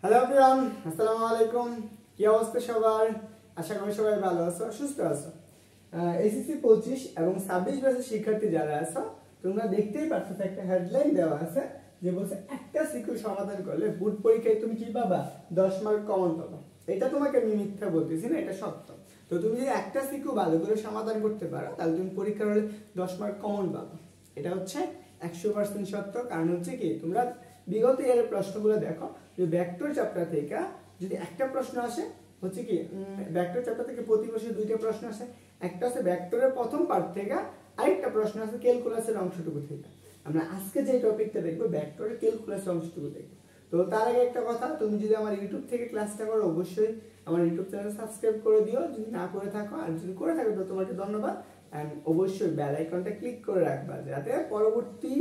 Hello everyone, আসসালামু আলাইকুম। কি অবস্থা সবার? আশা করি সবাই ভালো আছো, সুস্থ আছো। এসএসসি 25 এবং 26 ব্যাচের শিক্ষার্থী যারা আছো, তোমরা দেখতেই পাচ্ছ একটা হেডলাইন দেওয়া আছে যে বলছে একটা সিকিউ সমাধান করলে বোর্ড পরীক্ষায় তুমি কি পাবা? 10 মার্ক কমন পাবা। এটা তোমাকে আমি মিথ্যা বলতেছি না, এটা সত্য। তো তুমি যদি একটা সিকিউ ভালো করে সমাধান করতে পারো তাহলে তুমি পরীক্ষার হলে 10 মার্ক কমন পাবা। এটা হচ্ছে 100% সত্য। কারণ হচ্ছে কি, তোমরা বিগত ইয়ারের প্রশ্নগুলো দেখো যে ভেক্টর চ্যাপ্টার থেকে যদি একটা প্রশ্ন আসে, হচ্ছে কি ভেক্টর চ্যাপ্টার থেকে প্রতি বছর দুইটা প্রশ্ন আসে। একটা আছে ভেক্টরের প্রথম পার্ট থেকে, আরেকটা প্রশ্ন আছে ক্যালকুলাসের অংশটুকু থেকে। আমরা আজকে যে টপিকটা দেখবো ভেক্টরের ক্যালকুলাসের অংশটুকু দেখবো। তো তার আগে একটা কথা, তুমি যদি আমার ইউটিউব থেকে ক্লাসটা করো অবশ্যই আমার ইউটিউব চ্যানেল সাবস্ক্রাইব করে দিও যদি না করে থাকো, আর যদি করে থাকো তো তোমাকে ধন্যবাদ। এন্ড অবশ্যই বেল আইকনটা ক্লিক করে রাখবা যাতে পরবর্তী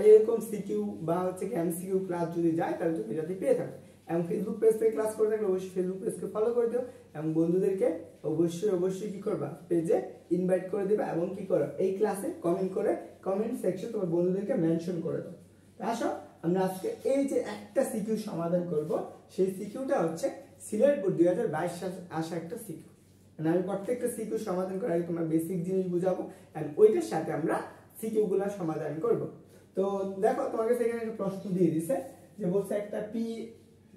এরকম সিকিউ বা হচ্ছে এমসিকিউ ক্লাস যদি যায় তাহলে তুমি যাতে পেয়ে থাকো। এবং ফেসবুক পেজ থেকে ক্লাস করে থাকলে অবশ্যই ফেসবুক পেজকে ফলো করে দিও এবং বন্ধুদেরকে অবশ্যই কি করবা, পেজে ইনভাইট করে দিবা এবং কি করো, এই ক্লাসে কমেন্ট করে কমেন্ট সেকশন তোমার বন্ধুদেরকে মেনশন করে দাও। আসো আমরা আজকে এই যে একটা সিকিউ সমাধান করব, সেই সিকিউটা হচ্ছে সিলেট বোর্ড 2022 সালে আসা একটা সিকিউ। মানে আমি প্রত্যেকটা সিকিউ সমাধান করার আগে তোমার বেসিক জিনিস বুঝাবো এন্ড ওইটার সাথে আমরা সিকিউ গুলা সমাধান করব। তো দেখো তোমার কাছে এখানে একটা প্রশ্ন দিয়ে দিছে যে বলছে একটা পি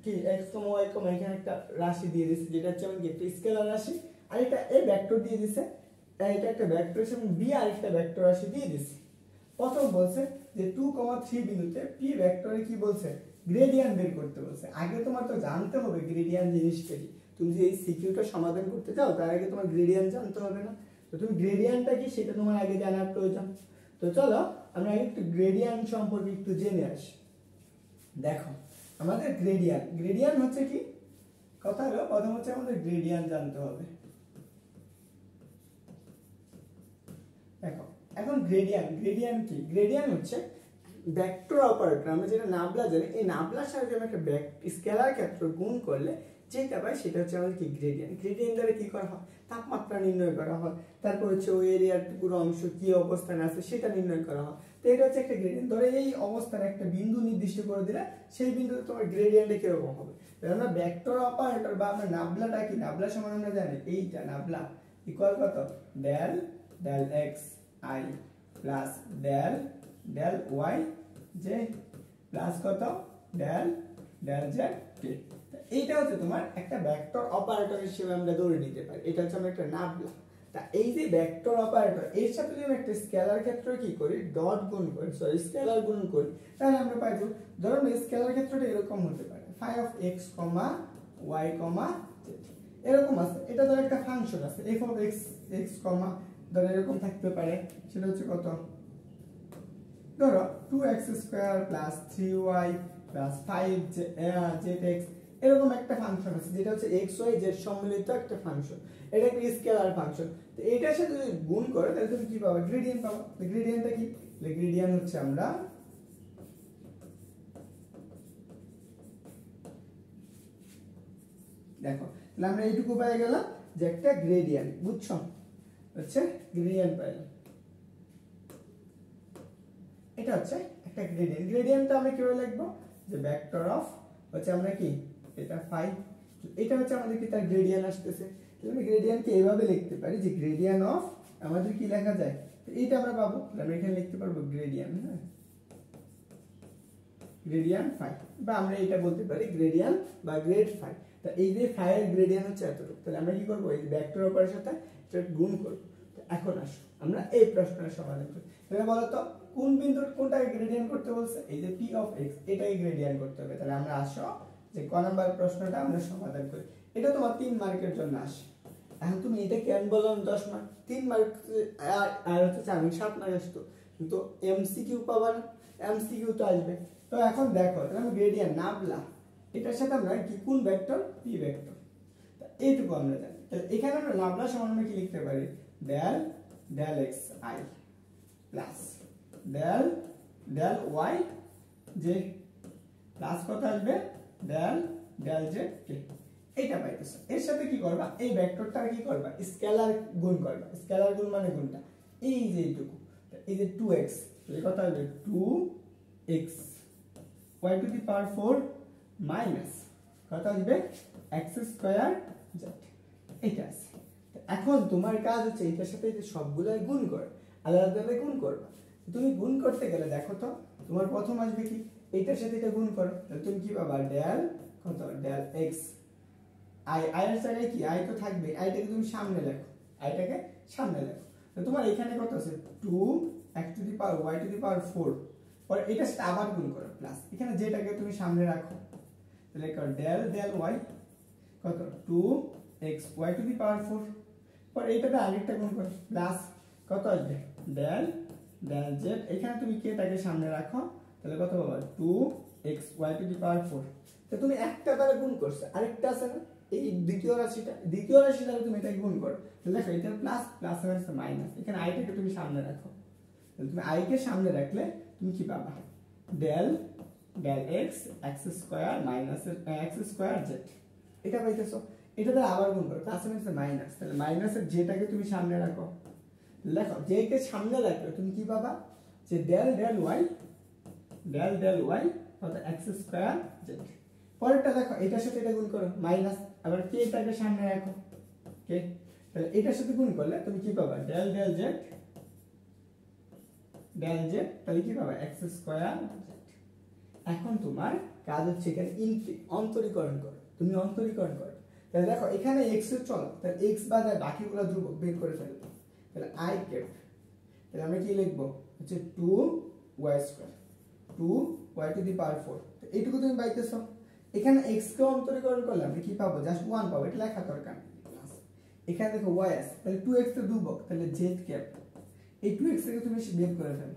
কি x, y, এখানে একটা রাশি দিয়ে দিছে যেটা হচ্ছে আমাদের একটা স্কেলার রাশি, আর এটা এ ভেক্টর দিয়ে দিছে, এটা একটা ভেক্টর এবং বি আর একটা ভেক্টর রাশি দিয়ে দিছে। প্রথম বলছে যে 2,3 বিন্দুতে পি ভেক্টরে কি বলছে, গ্রেডিয়েন্ট বের করতে বলছে। আগে তোমার তো জানতে হবে গ্রেডিয়েন্ট জিনিসটা কি। তুমি যে এই সিকিউটা সমাধান করতে চাও তার আগে তোমার গ্রেডিয়েন্ট জানতে হবে না? তো তুমি গ্রেডিয়েন্টটা কি সেটা তোমার আগে জানার প্রয়োজন। তো চলো আমরা একটু গ্রেডিয়েন্ট সম্পর্কে একটু জেনে আসি। দেখো আমাদের গ্রেডিয়েন্ট হচ্ছে কি, কথা হলো প্রথম হচ্ছে আমাদের গ্রেডিয়েন্ট জানতে হবে। দেখো এখন গ্রেডিয়েন্ট কি? গ্রেডিয়েন্ট হচ্ছে ভেক্টর অপারেটর। আমরা যেটা নাবলা জানি, এই নাবলার সাথে আমরা একটা স্কেলার ক্ষেত্র গুণ করলে যেটা পাই সেটা হচ্ছে আমাদের কি গ্রেডিয়েন্ট। গ্রেডিয়েন্ট দ্বারা কি করা হয়, তাপমাত্রা নির্ণয় করা হয়, তারপর হচ্ছে ওই এরিয়ার পুরো অংশ কি অবস্থানে আছে সেটা নির্ণয় করা হয়। তো এটা হচ্ছে একটা গ্রেডিয়েন্ট। ধরো এই অবস্থানে একটা বিন্দু নির্দিষ্ট করে দিলে সেই বিন্দুতে তোমার গ্রেডিয়েন্টে কিরকম হবে। আমরা ভেক্টর অপারেটর বা আমরা নাবলাটা কি, নাবলা সমান আমরা জানি এইটা নাবলা ইকুয়াল কত, del del x i plus del del y j plus কত, ডেল ডেল জেড কে। এইটা হচ্ছে তোমার একটা ভেক্টর অপারেটর হিসেবে আমরা ধরে নিতে পারি। এটা হচ্ছে আমরা একটা নাবলা। তা এই যে ভেক্টর অপারেটর এর সাথে যদি একটা স্কেলার ক্ষেত্র কি করি, ডট গুণ করি, সরি স্কেলার গুণ করি, তাহলে আমরা পাই যে ধরো স্কেলার ক্ষেত্রটা এরকম হতে পারে phi of x comma y comma z এরকম আছে। এটা ধরো একটা ফাংশন আছে f of x x comma ধরো এরকম থাকতে পারে, সেটা হচ্ছে কত, ধরো 2x square plus 3y plus 5zx এরকম একটা ফাংশন আছে যেটা হচ্ছে x y z সম্মিলিত একটা ফাংশন। এটা একটা স্কেলার ফাংশন। তো এটার সাথে যদি গুণ করো তাহলে তুমি কি পাবে, গ্রেডিয়েন্ট পাবে। তো গ্রেডিয়েন্টটা কি, গ্রেডিয়েন্ট হচ্ছে আমরা দেখো তাহলে আমরা এইটুকু পেয়ে গেলাম যে একটা গ্রেডিয়েন্ট, বুঝছো, হচ্ছে গ্রেডিয়েন্ট পাইলাম। এটা হচ্ছে একটা গ্রেডিয়েন্ট। গ্রেডিয়েন্টটা আমরা কিভাবে লিখবো, যে ভেক্টর অফ হচ্ছে আমরা কি এটা ফাই, এটা হচ্ছে আমাদের কি তার গ্রেডিয়েন্ট আসতেছে। তাহলে আমরা গ্রেডিয়েন্টকে এইভাবে লিখতে পারি যে গ্রেডিয়েন্ট অফ আমাদের কি লেখা যায়, এইটা আমরা পাবো, আমরা এখানে লিখতে পারবো গ্রেডিয়েন্ট, হ্যাঁ গ্রেডিয়েন্ট ফাই, বা আমরা এটা বলতে পারি গ্রেডিয়েন্ট বা গ্রেড ফাই। তো এই যে ফাই এর গ্রেডিয়েন্ট হচ্ছে এতটুকু। তাহলে আমরা কি করবো, এই ভেক্টর অপারেটরের সাথে এটা গুণ করব। এখন আসো আমরা এই প্রশ্নের সমাধান করি। তাহলে বলো তো কোন বিন্দুর কোনটাকে গ্রেডিয়েন্ট করতে বলছে, এই যে পি অফ এক্স এটাকে গ্রেডিয়েন্ট করতে হবে। তাহলে আমরা আসো যে ক নাম্বার প্রশ্নটা আমরা সমাধান করি। এটা তোমার 3 মার্কের জন্য আসে। এখন তুমি এটা কেন বললাম 10 মার্ক, 3 মার্ক আর হচ্ছে আমি 7 মার্ক আসতো, কিন্তু এমসিকিউ পাবা না, এমসিকিউ তো আসবে। তো এখন দেখো তাহলে আমি গ্রেডিয়েন্ট নাবলা এটার সাথে আমরা কি কোন ভেক্টর, পি ভেক্টর, এইটুকু আমরা জানি। তাহলে এখানে আমরা নাবলা সমান আমরা কি লিখতে পারি, del del x i plus del del y j plus কত আসবে, ডেল ডেল জেড কে। এইটা পাইতেছো। এর সাথে কি করবা, এই ভেক্টরটা কি করবা, স্কেলার গুণ করবা। স্কেলার গুণ মানে গুণটা এই যে এইটুকু, এই যে 2x, এই কথা হবে 2x y to the power 4 minus কত আসবে এক্স স্কয়ার জেড, এটা আছে। এখন তোমার কাজ হচ্ছে এটার সাথে যে সবগুলো গুণ করে আলাদা আলাদা গুণ করবা। তুমি গুণ করতে গেলে দেখো তো তোমার প্রথম আসবে কি এটার সাথে এটা গুণ করো, তাহলে তুমি কি পাবা ডেল কত ডেল এক্স, আই এর জায়গায় কি আই তো থাকবে, আইটাকে তুমি সামনে লেখো, আইটাকে সামনে লেখো। তো তোমার এখানে কত আছে 2 x to the power y to the power 4, পরে এটার সাথে আবার গুণ করো প্লাস এখানে যেটাকে তুমি সামনে রাখো, তাহলে কত ডেল ডেল y কত 2 x y to the power 4, পরে এইটাতে আরেকটা গুণ করো প্লাস কত আসবে ডেল ডেল z, এখানে তুমি কেটাকে সামনে রাখো, তাহলে কত পাবা 2 x y to the power 4। তো তুমি একটা দ্বারা গুণ করছো, আরেকটা আছে না এই দ্বিতীয় রাশিটা তুমি এটা গুণ করো, তাহলে দেখো এটা প্লাস প্লাস এর মাইনাস, এখানে আইটাকে তুমি সামনে রাখো, তাহলে তুমি আই কে সামনে রাখলে তুমি কি পাবা del del x x square minus x square z, এটা পাইতেছো। এটা দ্বারা আবার গুণ করো প্লাস এর মাইনাস, তাহলে মাইনাসের যেটাকে তুমি সামনে রাখো, দেখো যেটাকে সামনে রাখলে তুমি কি পাবা যে ডেল ডেল ওয়াই অর্থাৎ এক্স স্কয়ার জেড। পরেরটা দেখো এটার সাথে এটা গুণ করো মাইনাস, আবার কে এটাকে সামনে রাখো কে, তাহলে এটার সাথে গুণ করলে তুমি কি পাবা ডেল ডেল জেড তাহলে কি পাবা এক্স স্কয়ার জেড। এখন তোমার কাজ হচ্ছে এখানে অন্তরীকরণ করো, তুমি অন্তরীকরণ করো, তাহলে দেখো এখানে x এর চলো, তাহলে x বাদ আর বাকিগুলো ধ্রুবক বের করে ফেলবো, তাহলে i ক্যাপ, তাহলে আমরা কি লিখবো হচ্ছে 2y square 2y two the power 4, তো এইটুকু তুমি পাইতেছো। এখানে x কে অন্তরীকরণ করলে আমরা কি পাবো জাস্ট 1 পাবো, এটা লেখা দরকার নেই। এখানে দেখো y আছে, তাহলে 2x তো ধ্রুবক, তাহলে z ক্যাপ, এই 2x থেকে তুমি বের করে ফেলো,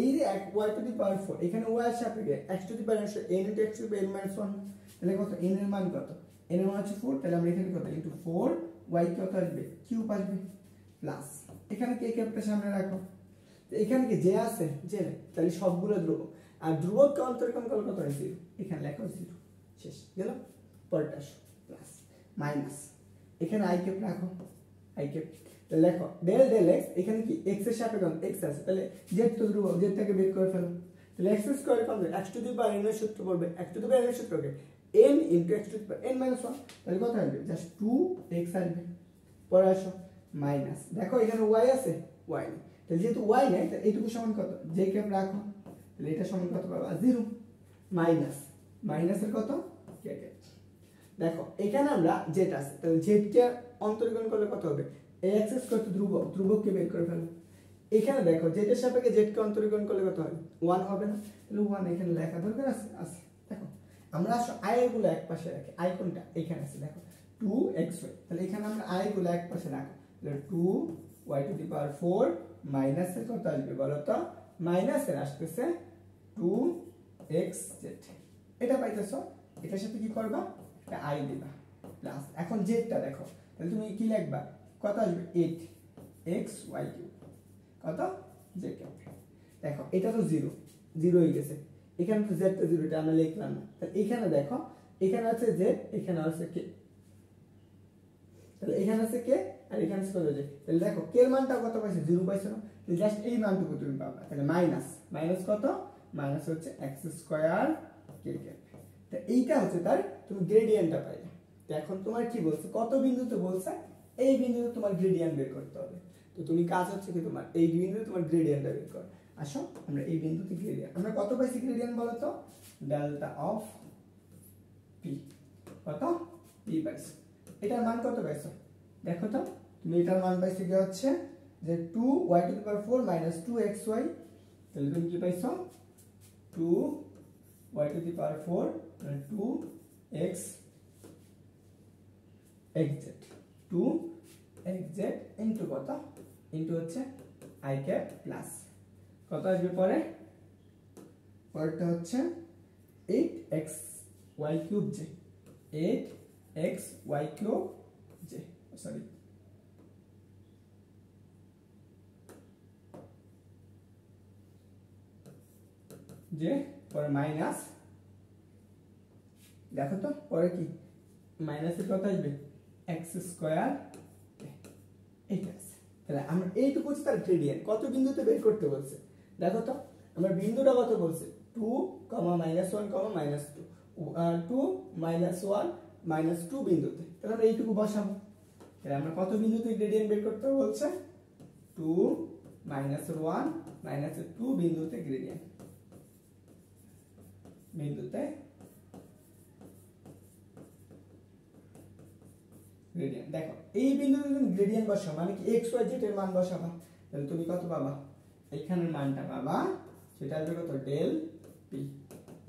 এই যে y টু দি পাওয়ার 4 এখানে y এর সাপেক্ষে x to the power n into x to the power n - 1, তাহলে কত n এর মান কত, n এর মান হচ্ছে 4, তাহলে আমরা এখানে কত ইনটু 4 y কত আসবে কিউব আসবে প্লাস এখানে কে ক্যাপটা সামনে রাখো, তো এখানে কি যে আছে যে, তাহলে সবগুলো ধ্রুবক, আর ধ্রুবককে অন্তরীকরণ করলে কত হয় 0, এখানে লেখো 0 শেষ গেল। পরেরটা প্লাস মাইনাস এখানে i ক্যাপ রাখো, i ক্যাপ, তাহলে লেখো ডেল ডেল x, এখানে কি x এর সাপেক্ষে x আছে, তাহলে z তো ধ্রুবক, z টাকে বের করে ফেলো, তাহলে x স্কয়ার কমবে x to the power n এর সূত্র পড়বে, x to the power n এর সূত্রকে n into x to the power n - 1, তাহলে কত আসবে জাস্ট 2x আসবে। পরে আসো মাইনাস, দেখো এখানে y আছে y নেই, তাহলে যেহেতু y নেই তাহলে এইটুকু সমান কত j ক্যাপ রাখো, তাহলে এটা সমান কত পাবা 0 মাইনাস মাইনাসের কত k ক্যাপ। দেখো এখানে আমরা z আছে, তাহলে z কে অন্তরীকরণ করলে কত হবে x স্কয়ার তো ধ্রুবক, ধ্রুবককে বের করে ফেলো, এখানে দেখো z এর সাপেক্ষে z কে অন্তরীকরণ করলে কত হবে 1 হবে না, তাহলে 1 এখানে লেখা দরকার আছে আছে। দেখো আমরা i গুলো এক পাশে রাখি, i কোনটা এখানে আছে দেখো 2xy, তাহলে এখানে আমরা i গুলো এক পাশে রাখো, তাহলে 2y two the power 4 minus এর কত আসবে বলো তো, মাইনাস এর আসতেছে 2xz, এটা পাইতেছো। এটার সাথে কি করবা এটা i দিবা প্লাস, এখন z টা দেখো, তাহলে তুমি কি লিখবা কত আসবে 8xy কিউব কত z কিউব, দেখো এটা তো 0 0 হয়ে গেছে, এখানে তো z টা 0, এটা আমরা লিখলাম না, তাহলে এখানে দেখো এখানে আছে z, এখানে আছে k, তাহলে এখানে আছে k আর এখানে আছে কত j, তাহলে দেখো k এর মানটা কত পাইছো 0 পাইছো না, তাহলে জাস্ট এই মানটুকু তুমি পাবা, তাহলে মাইনাস মাইনাস কত মাইনাস হচ্ছে x স্কয়ার k ক্যাপ, তো এইটা হচ্ছে তার তুমি গ্রেডিয়েন্টটা পাইলে। তো এখন তোমার কি বলছে কত বিন্দুতে বলছে, এই বিন্দুতে তোমার গ্রেডিয়েন্ট বের করতে হবে, তো তুমি কাজ হচ্ছে কি তোমার এই বিন্দুতে তোমার গ্রেডিয়েন্টটা বের কর। আসো আমরা এই বিন্দুতে গ্রেডিয়েন্ট, আমরা কত পাইছি গ্রেডিয়েন্ট বলো তো ডেল্টা অফ p, কত p পাইছো, এটার মান কত পাইছো দেখো তো, তুমি এটার মান পাইছো কি হচ্ছে যে 2y two the power 4 minus 2xy, তাহলে তুমি কি পাইছো 2y টু দি পাওয়ার 4 মানে 2x xz 2xz ইনটু কত ইনটু হচ্ছে i ক্যাপ প্লাস কত আসবে পরে, পরেরটা হচ্ছে 8xy cube j 8xy cube j, sorry যে পরে মাইনাস, দেখো তো পরে কি মাইনাসের কত আসবে x স্কয়ার, এইটা আছে। তাহলে আমরা এইটুকু হচ্ছে তার গ্রেডিয়েন্ট, কত বিন্দুতে বের করতে বলছে দেখো তো, আমরা বিন্দুটা কত বলছে 2, -1, -2, 2 -1 -2 বিন্দুতে, তাহলে আমরা এইটুকু বসাবো। তাহলে আমরা কত বিন্দুতে গ্রেডিয়েন্ট বের করতে বলছে? 2 -1 -2 বিন্দুতে গ্রেডিয়েন্ট, গ্রেডিয়েন্ট। দেখো এই বিন্দুতে তুমি গ্রেডিয়েন্ট বসাও, মানে কি এক্স ওয়াই জেড এর মান বসাবা, তাহলে তুমি কত পাবা? এইখানের মানটা পাবা, সেটা আসবে কত? ডেল পি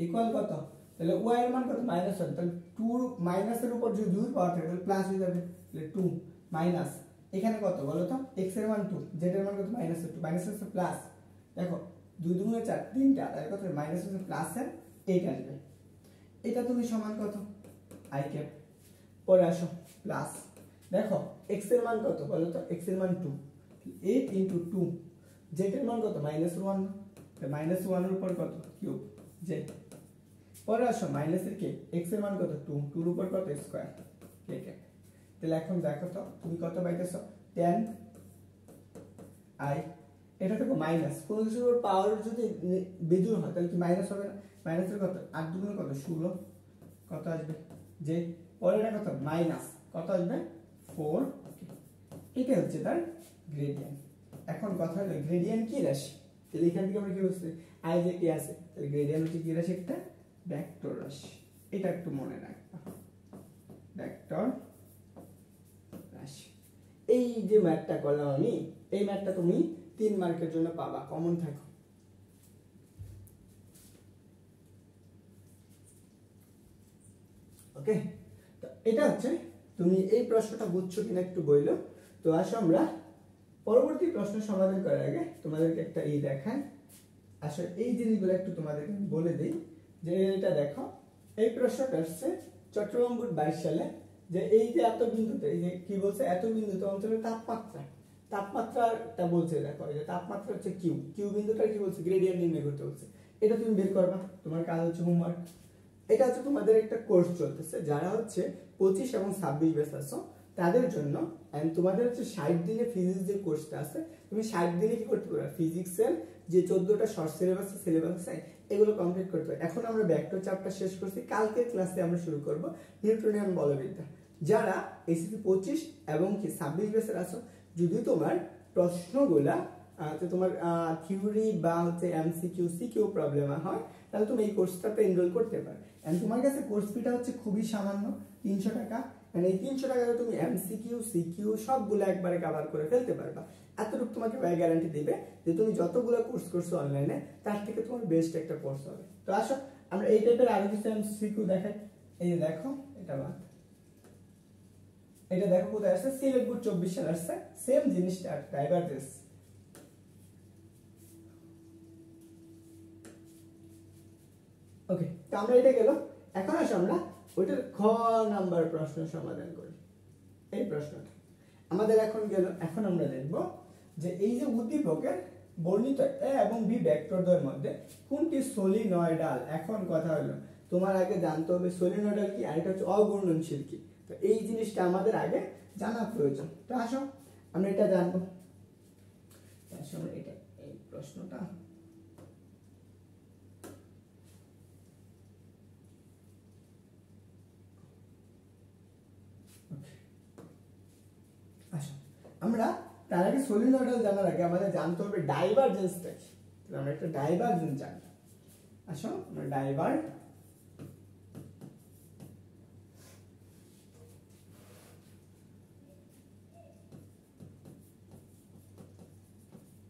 ইকুয়াল কত? তাহলে ওয়াই এর মান কত? -1, তাহলে 2 মাইনাসের উপর যদি 2 পাওয়ার থাকে তাহলে প্লাস হয়ে যাবে, তাহলে 2 মাইনাস এখানে কত বলো তো? x এর মান 2, z এর মান কত? -2, মাইনাস এর প্লাস। দেখো 2 2 গুণে 4, 3টা, তাহলে কত? মাইনাস এর প্লাস এর 8 আসবে। এটা তুমি সমান কত? i cap. পরে আসো প্লাস, দেখো x এর মান কত বলো তো? x এর মান 2, 8 * 2, z এর মান কত? -1, -1 এর উপর কত? Cube z। পরে আসো মাইনাস এর কে, x এর মান কত? 2, 2 এর উপর কত? স্কয়ার কে কে। তাহলে এখন দেখো তো তুমি কত পাইতেছো? 10 i। এটা দেখো মাইনাস, কোন কিছুর উপর পাওয়ার যদি বেজোড় হয় তাহলে কি মাইনাস হবে না? মাইনাসের কত? 8 দুগুণে কত? 16, কত আসবে? যে পরে এটা কত? মাইনাস কত আসবে? 4। এটা হচ্ছে তার গ্রেডিয়েন্ট। এখন কথা হলো গ্রেডিয়েন্ট কি রাশি? তাহলে এখান থেকে আমরা কি বুঝছি? i যে কি আছে, তাহলে গ্রেডিয়েন্ট হচ্ছে কি রাশি? একটা ভেক্টর রাশি। এটা একটু মনে রাখবা, ভেক্টর রাশি। এই যে ম্যাথটা করলাম আমি, এই ম্যাথটা তুমি 3 মার্কের জন্য পাবা, কমন থাকো। ওকে, তো এটা হচ্ছে তুমি এই প্রশ্নটা বুঝছো কিনা একটু বইলো। তো আসো আমরা পরবর্তী প্রশ্ন সমাধান করার আগে তোমাদেরকে একটা দেখাই। আসলে এই জিনিসগুলো একটু তোমাদেরকে বলে দেই, যে এটা দেখো এই প্রশ্নটা আসছে চট্টগ্রাম বোর্ড 22 সালে, যে এই যে এত বিন্দুতে, এই যে কি বলছে, এত বিন্দুতে অঞ্চলের তাপমাত্রাটা বলছে। দেখো এই যে তাপমাত্রা হচ্ছে কিউ, কিউ বিন্দুটা কি বলছে? গ্রেডিয়েন্ট নির্ণয় করতে বলছে। এটা তুমি বের করবা, তোমার কাজ হচ্ছে হোমওয়ার্ক। এটা হচ্ছে তোমাদের একটা কোর্স চলতেছে, যারা হচ্ছে 25 এবং 26 ব্যাচ আছো তাদের জন্য। এন্ড তোমাদের হচ্ছে 60 দিনে ফিজিক্স যে কোর্সটা আছে, তুমি 60 দিনে কি করতে পারবে? ফিজিক্সের যে 14টা শর্ট সিলেবাস আছে এগুলো কমপ্লিট করতে হবে। এখন আমরা ভেক্টর চ্যাপ্টার শেষ করছি, কালকের ক্লাসে আমরা শুরু করব নিউটনিয়ান বলবিদ্যা। যারা এসএসসি 25 এবং কি 26 ব্যাচের আছো, যদি তোমার প্রশ্নগুলা তোমার থিওরি বা হচ্ছে এমসিকিউ সিকিউ প্রবলেম হয়, তাহলে তুমি এই কোর্সটাতে এনরোল করতে পারো। এন্ড তোমার কাছে কোর্স ফিটা হচ্ছে খুবই সামান্য, 300 টাকা। এন্ড এই 300 টাকায় তুমি এমসিকিউ সিকিউ সবগুলো একবারে কভার করে ফেলতে পারবা। এতটুকু তোমাকে ব্যয় গ্যারান্টি দিবে যে তুমি যতগুলো কোর্স করছো অনলাইনে, তার থেকে তোমার বেস্ট একটা কোর্স হবে। তো আসো আমরা এই টাইপের আরো কিছু এমসিকিউ দেখাই। এই যে দেখো, এটা বাদ, এটা দেখো কোথায় আসছে? সিলেট বোর্ড 24 সালে আসছে, সেম জিনিসটা, ডাইভারজেন্স। ওকে, তো আমরা এটা গেল। এখন আসো আমরা ওইটার খ নাম্বার প্রশ্ন সমাধান করি। এই প্রশ্নটা আমাদের এখন গেল। এখন আমরা দেখব যে এই যে উদ্দীপকের বর্ণিত এ এবং বি ভেক্টরদ্বয়ের মধ্যে কোনটি সলিনয়েডাল। এখন কথা হলো তোমার আগে জানতে হবে সলিনয়েডাল কি, আর এটা হচ্ছে অঘূর্ণনশীল কি। তো এই জিনিসটা আমাদের আগে জানা প্রয়োজন। তো আসো আমরা এটা জানবো। আসো আমরা এটা এই প্রশ্নটা আমরা তার আগে সলিনয়েডাল জানার আগে আমাদের জানতে হবে ডাইভারজেন্সটা কি। আমরা একটা ডাইভারজেন্স জানি। আসো আমরা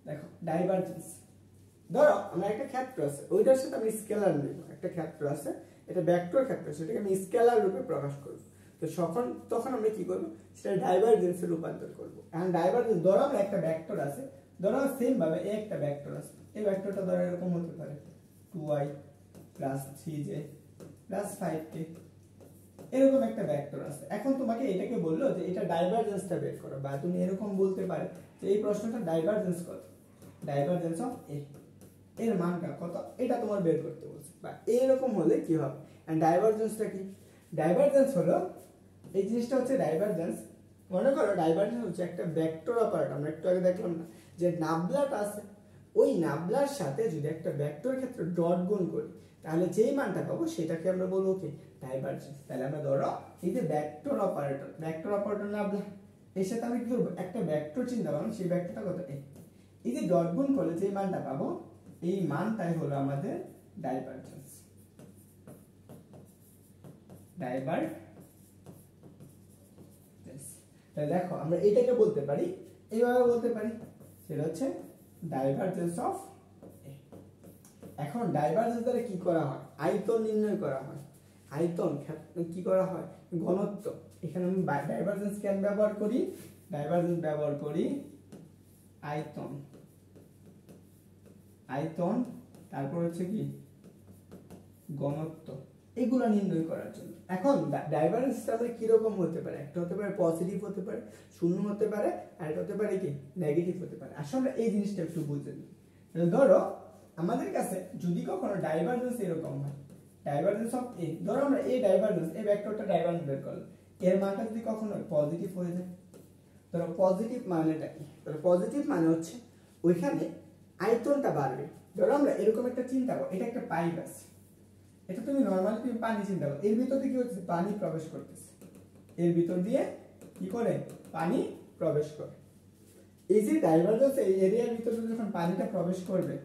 দেখো ডাইভারজেন্স, ধরো আমরা একটা ক্ষেত্র আছে, ওইটার সাথে আমি স্কেলার নেব। একটা ক্ষেত্র আছে, এটা ভেক্টর ক্ষেত্র, সেটাকে আমি স্কেলার রূপে প্রকাশ করব। তো তখন আমরা কি করব? সেটা ডাইভারজেন্সে রূপান্তর করব। এখন ডাইভারজেন্স, ধরো আমরা একটা ভেক্টর আছে, ধরো সেম ভাবে এই একটা ভেক্টর আছে, এই ভেক্টরটা ধরো এরকম হতে পারে 2i + 3j + 5k, এরকম একটা ভেক্টর আছে। এখন তোমাকে এটাকে বললো যে এটা ডাইভারজেন্সটা বের করো, বা তুমি এরকম বলতে পারো যে এই প্রশ্নটা ডাইভারজেন্স কত, ডাইভারজেন্স অফ এ এর মানটা কত, এটা তোমার বের করতে বলছে। বা এরকম হলে কি হবে? এন্ড ডাইভারজেন্সটা কি? ডাইভারজেন্স হলো এই জিনিসটা হচ্ছে ডাইভারজেন্স। মনে করো ডাইভারজেন্স হচ্ছে একটা ভেক্টর অপারেটর। আমরা একটু আগে দেখলাম না যে নাবলাটা আছে, ওই নাবলার সাথে যদি একটা ভেক্টর ক্ষেত্রে ডট গুণ করি তাহলে যেই মানটা পাবো সেটাকে আমরা বলবো কি ডাইভারজেন্স। তাহলে আমরা ধরো এই যে ভেক্টর অপারেটর নাবলা এর সাথে আমি কি করবো একটা ভেক্টর চিন্তা করলাম, সেই ভেক্টরটা কত এই যে ডট গুণ করলে যে মানটা পাবো এই মানটাই হলো আমাদের ডাইভারজেন্স। তাহলে দেখো আমরা এটাকে বলতে পারি এইভাবে বলতে পারি, সেটা হচ্ছে ডাইভারজেন্স অফ এ। এখন ডাইভারজেন্স দ্বারা কি করা হয়? আয়তন নির্ণয় করা হয়। আয়তন কি করা হয়? ঘনত্ব। এখানে আমি ডাইভারজেন্স কেন ব্যবহার করি? ডাইভারজেন্স ব্যবহার করি আয়তন, তারপর হচ্ছে কি ঘনত্ব, এগুলো নির্ণয় করার জন্য। এখন ডাইভারজেন্স আমরা কি রকম হতে পারে? একটা হতে পারে পজিটিভ হতে পারে, শূন্য হতে পারে, আর একটা হতে পারে কি নেগেটিভ হতে পারে। আসলে আমরা এই জিনিসটা একটু বুঝে নিই। ধরো আমাদের কাছে যদি কখনো ডাইভারজেন্স এরকম হয়, ডাইভারজেন্স অফ এ, ধরো আমরা এই ডাইভারজেন্স এই ভেক্টরটা ডাইভারজেন্স বের করলাম, এর মানটা যদি কখনো পজিটিভ হয়ে যায়, ধরো পজিটিভ মানেটা কি? ধরো পজিটিভ মানে হচ্ছে ওইখানে আয়তনটা বাড়বে। ধরো আমরা এরকম একটা চিন্তা করো, এটা একটা পাইপ আছে, এটা তুমি নরমালি তুমি পানি চিন্তা করো, এর ভিতর দিয়ে কি হচ্ছে? পানি প্রবেশ করতেছে, এর ভিতর দিয়ে কি করে পানি প্রবেশ করে। এই যে ডাইভারজেন্স এই এরিয়ার ভিতরে যখন পানিটা প্রবেশ করবে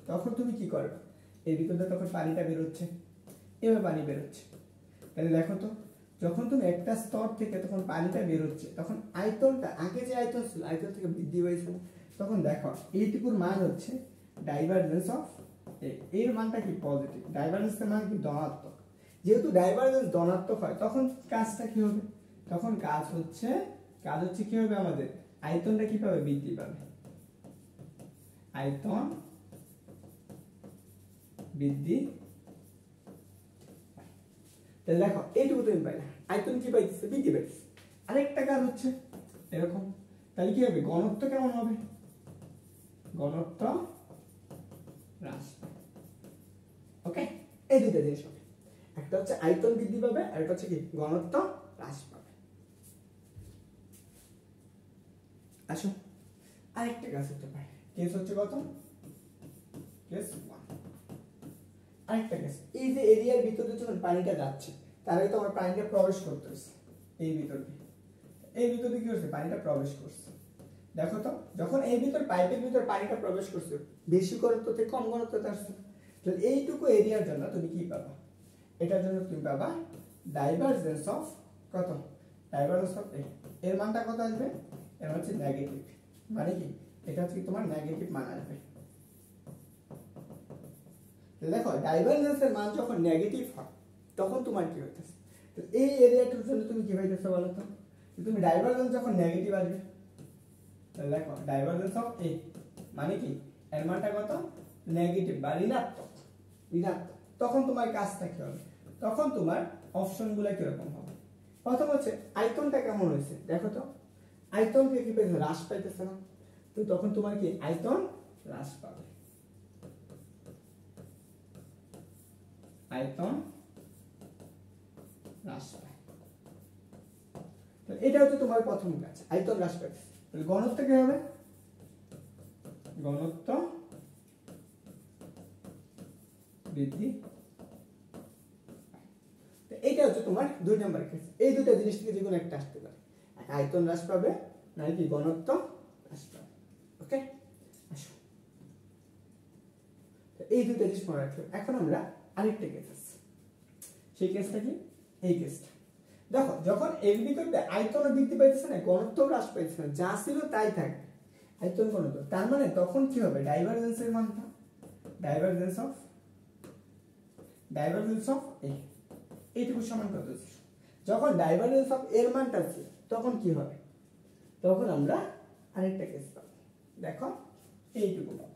তখন তুমি কি করবে? এর ভিতরে তখন পানিটা বের হচ্ছে, এভাবে পানি বের হচ্ছে। তাহলে দেখো তো যখন তুমি একটা স্তর থেকে তখন পানিটা বের হচ্ছে তখন আয়তনটা আগে যে আয়তন ছিল আয়তন থেকে বৃদ্ধি হয়েছে, তখন দেখো এইটুকুর মান হচ্ছে ডাইভারজেন্স অফ এ। এর মানটা কি পজিটিভ, ডাইভারজেন্সের মান কি ধনাত্মক। যেহেতু ডাইভারজেন্স ধনাত্মক হয় তখন কাজটা কি হবে? তখন কাজ হচ্ছে কি হবে? আমাদের আয়তনটা কি পাবে? বৃদ্ধি পাবে, আয়তন বৃদ্ধি। তাহলে দেখো এইটুকু তুমি পাইলে আয়তন কি পাইতেছে? বৃদ্ধি পাইতেছে। আরেকটা কাজ হচ্ছে এরকম, তাহলে কি হবে? ঘনত্ব কেমন হবে? ঘনত্ব হ্রাস। ওকে, এই দুটো জিনিস হবে, একটা হচ্ছে আয়তন বৃদ্ধি পাবে আর একটা হচ্ছে কি ঘনত্ব হ্রাস পাবে। আসো আরেকটা কাজ হতে পারে, কেস হচ্ছে কত? কেস 1। আরেকটা কেস, এই যে এরিয়ার ভিতরে যখন পানিটা যাচ্ছে তার আগে তো আমার পানিটা প্রবেশ করতেছে এই ভিতর দিয়ে, এই ভিতর দিয়ে কি হচ্ছে? পানিটা প্রবেশ করছে। দেখো তো যখন এই ভিতর পাইপের ভিতর পানিটা প্রবেশ করছে বেশি ঘনত্ব থেকে কম ঘনত্বতে আসছে, তাহলে এইটুকু এরিয়ার জন্য তুমি কি পাবা? এটার জন্য তুমি পাবা ডাইভারজেন্স অফ কত? ডাইভারজেন্স অফ এ। এর মানটা কত আসবে? এর হচ্ছে নেগেটিভ। মানে কি এটা হচ্ছে তোমার নেগেটিভ মান আসবে। দেখো ডাইভারজেন্সের মান যখন নেগেটিভ হয় তখন তোমার কি হইতেছে? তো এই এরিয়াটার জন্য তুমি কি পাইতেছো বলো তো? তুমি ডাইভারজেন্স যখন নেগেটিভ আসবে, তাহলে দেখো ডাইভারজেন্স অফ এ মানে কি এর মানটা কত? নেগেটিভ বা ঋণাত্মক। তখন তোমার কাজটা কি হবে? তখন তোমার অপশনগুলো কিরকম হবে? প্রথম হচ্ছে আয়তনটা কেমন হয়েছে দেখো তো, আয়তনকে কি পাইছে? হ্রাস পাইতেছে না, তো তখন তোমার কি আয়তন হ্রাস পাবে, আয়তন হ্রাস পায়। এটা হচ্ছে তোমার প্রথম কাজ, আয়তন হ্রাস পাইছে। তাহলে ঘনত্ব কি হবে? ঘনত্ব বৃদ্ধি। এইটা হচ্ছে তোমার 2 নম্বর কেস। এই দুটো জিনিস থেকে যে কোনো একটা আসতে পারে, আয়তন হ্রাস পাবে নাকি ঘনত্ব হ্রাস পাবে। ওকে, আসো এই দুটো জিনিস মনে রাখবে। এখন আমরা আরেকটা কেস আছে, সেই কেসটা কি? এই কেসটা দেখো, যখন এর ভিতরে আয়তন বৃদ্ধি পাইতেছে না, ঘনত্ব হ্রাস পাইতেছে না, যা ছিল তাই থাকবে, আয়তন ঘনত্ব। তার মানে তখন কি হবে? ডাইভারজেন্সের মানটা ডাইভারজেন্স অফ এ এইটুকু সমান কত? যখন ডাইভারজেন্স অফ এর মানটা ছিল তখন কি হবে? তখন আমরা আরেকটা কেস পাবো, দেখো এইটুকু পাবো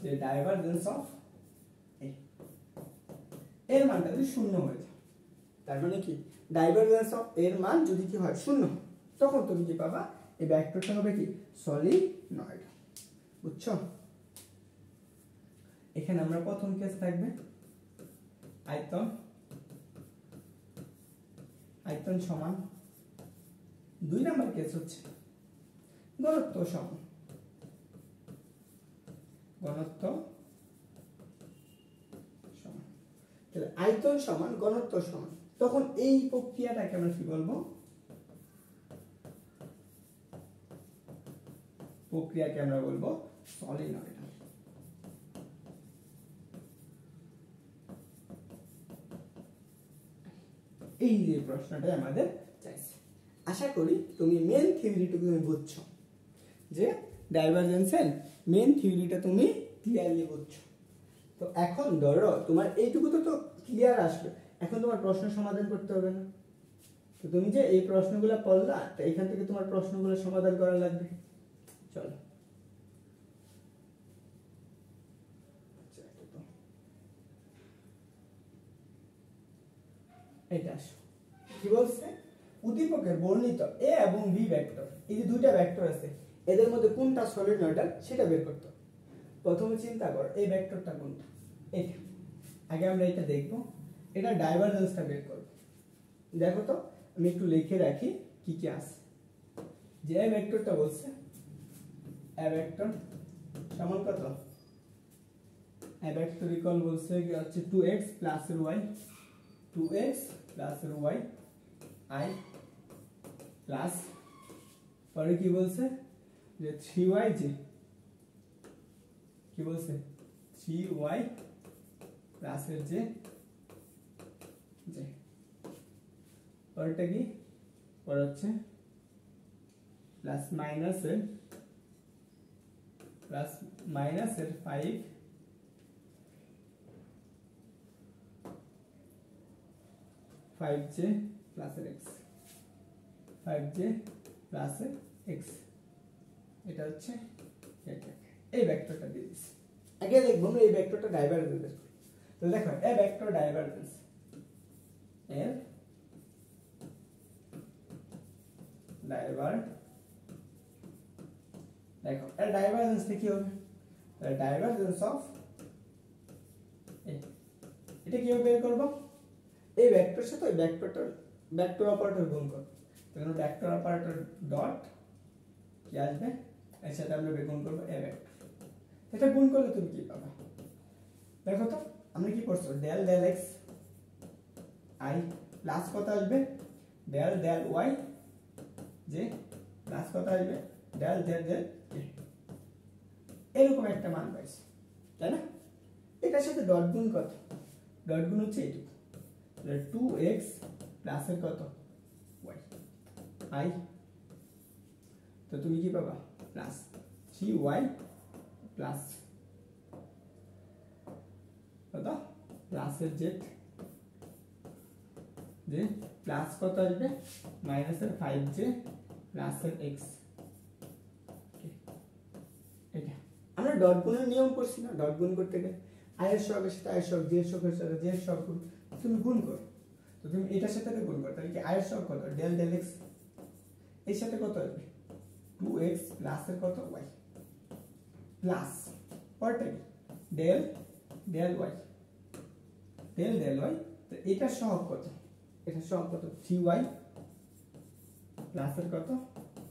যে ডাইভারজেন্স অফ এ এর মানটা যদি শূন্য হয়ে যায়, তার মানে কি ডাইভারজেন্স অফ এর মান যদি কি হয়? শূন্য, তখন তুমি কি পাবা? এই ভেক্টরটা হবে কি? সলিনয়েড। বুঝছো? এখানে আমরা প্রথম কেস থাকবে আয়তন সমান, 2 নম্বর কেস হচ্ছে ঘনত্ব সমান। ঘনত্ব সমান, তাহলে আয়তন সমান ঘনত্ব সমান, তখন এই প্রক্রিয়াটাকে আমরা কি বলবো? প্রক্রিয়াকে আমরা বলবো সলিনয়েড। এই যে প্রশ্নটা আমাদের চাইছে, আশা করি তুমি মেন থিওরিটুকু তুমি বুঝছো, যে ডাইভারজেন্সের মেন থিওরিটা তুমি ক্লিয়ারলি বুঝছো। তো এখন ধরো তোমার এইটুকু তো ক্লিয়ার আসবে, এখন তোমার প্রশ্ন সমাধান করতে হবে না। তো তুমি যে এই প্রশ্নগুলো পড়লা, তো এখান থেকে তোমার প্রশ্নগুলো সমাধান করা লাগবে। চলো এটা আসো, কি বলছে? উদ্দীপকের বর্ণিত এ এবং বি ভেক্টর, এই যে দুইটা ভেক্টর আছে, এদের মধ্যে কোনটা সলিনয়েডাল সেটা বের করতে হবে। প্রথমে চিন্তা করো এই ভেক্টরটা কোনটা, এটা। আগে আমরা এটা দেখব, এটা ডাইভারজেন্সটা বের করব। দেখো তো আমি একটু লিখে রাখি কি কি আছে। যে ভেক্টরটা বলছে এ ভেক্টর সমান কত? এ ভেক্টর ইকুয়াল বলছে কি হচ্ছে 2x plus y, 2x plus y i plus, পরে কি বলছে যে 3y যে, কি বলছে 3y প্লাস এর যে, পরেরটা কি? পরে হচ্ছে প্লাস মাইনাস এর 5 5j প্লাস এর x, 5j প্লাস এর x, এটা হচ্ছে এটা। এই ভেক্টরটা দিয়ে দিছি। আগে দেখব আমরা এই ভেক্টরটা ডাইভারজেন্স। তো দেখো এই ভেক্টর ডাইভারজেন্স এর দেখো এর ডাইভারজেন্স কি হবে? ডাইভারজেন্স অফ এটা কিভাবে বের করব? এই ভেক্টরের সাথে ওই ভেক্টর অপারেটর গুণ করব। তখন ভেক্টর অপারেটর ডট কি আসবে, এর সাথে আমরা গুণ করব এ ভেক্টর। এটা গুণ করলে তুমি কি পাবা? দেখো তো আমরা কি করছো, del del x i plus কত আসবে, del del y j plus কত আসবে, ডেল ডেল ডেল j, এরকম একটা মান পাইছি, তাই না? এটার সাথে ডট গুণ কত? ডট গুণ হচ্ছে এইটুকু, 2x প্লাস এর কত y i, তো তুমি কি পাবা? প্লাস 3y প্লাস কত, প্লাস এর z যে প্লাস কত আসবে, মাইনাস এর 5j প্লাস এর x। এটা আমরা ডট গুণের নিয়ম করছি না? ডট গুণ করতে গেলে i এর সহগের সাথে i এর সহগ, j এর সহগের সাথে j এর সহগ তুমি গুণ করো। তো তুমি এটার সাথে গুণ করো, তাহলে কি i এর সহগ কত, ডেল ডেল x, এর সাথে কত আসবে 2x প্লাস এর কত y প্লাস, পরটা কি del del y, del del y, তো এটার সহগ কত, এটার সহগ কত 3y প্লাস এর কত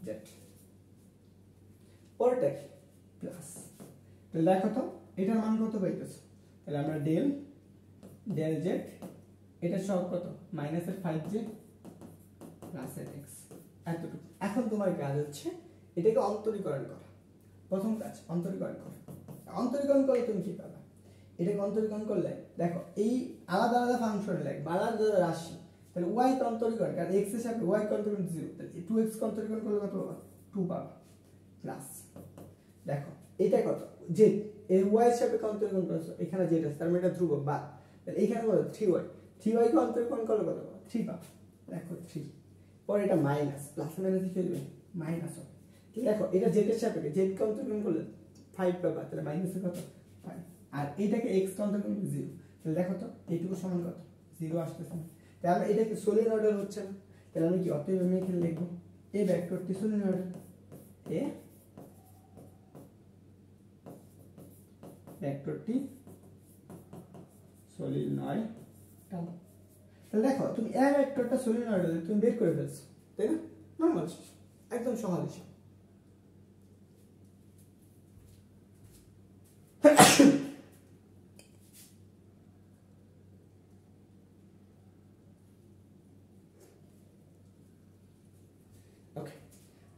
z, পরটা কি প্লাস। তাহলে দেখো তো এটার মান কত পাইতেছো, তাহলে আমরা ডেল ডেল z, এটার সহগ কত মাইনাস এর 5j প্লাস এর x, এতটুকু। এখন তোমার কাজ হচ্ছে এটাকে অন্তরীকরণ করা। প্রথম কাজ অন্তরীকরণ করা। অন্তরীকরণ করলে তুমি কি পাবা? এটাকে অন্তরীকরণ করলে দেখো এই আলাদা আলাদা ফাংশনে লাগবে, আলাদা আলাদা রাশি। তাহলে y কে অন্তরীকরণ, কারণ x এর সাথে y কে অন্তরীকরণ 0, তাহলে 2x কে অন্তরীকরণ করলে কত পাবা? 2 পাবা প্লাস, দেখো এটা কত z, এই y এর সাথে অন্তরীকরণ করছো, এখানে z আছে, তার মানে এটা ধ্রুবক বা, তাহলে এখানে কত 3y, 3y কে অন্তরীকরণ করলে কত পাবা? 3 পাবা। দেখো 3, পরে এটা মাইনাস, প্লাস মাইনাস কি হবে? মাইনাস হবে। দেখো এটা z এর সাপেক্ষে, z কে অন্তরীকরণ করলে 5 পাবা, তাহলে মাইনাস এর কত 5, আর এটাকে x কে অন্তরীকরণ করলে 0, তাহলে দেখো তো এইটুকু সমান কত 0 আসতেছে না, তাহলে এটাকে সলিনয়েডাল হচ্ছে না। তাহলে আমি কি অতএব আমি এখানে লিখব এই ভেক্টরটি সলিনয়েডাল, এ ভেক্টরটি সলিনয়েডাল। তাহলে দেখো তুমি এ ভেক্টরটা সলিনয়েডাল তুমি বের করে ফেলছো, তাই না? নরমাল, একদম সহজ।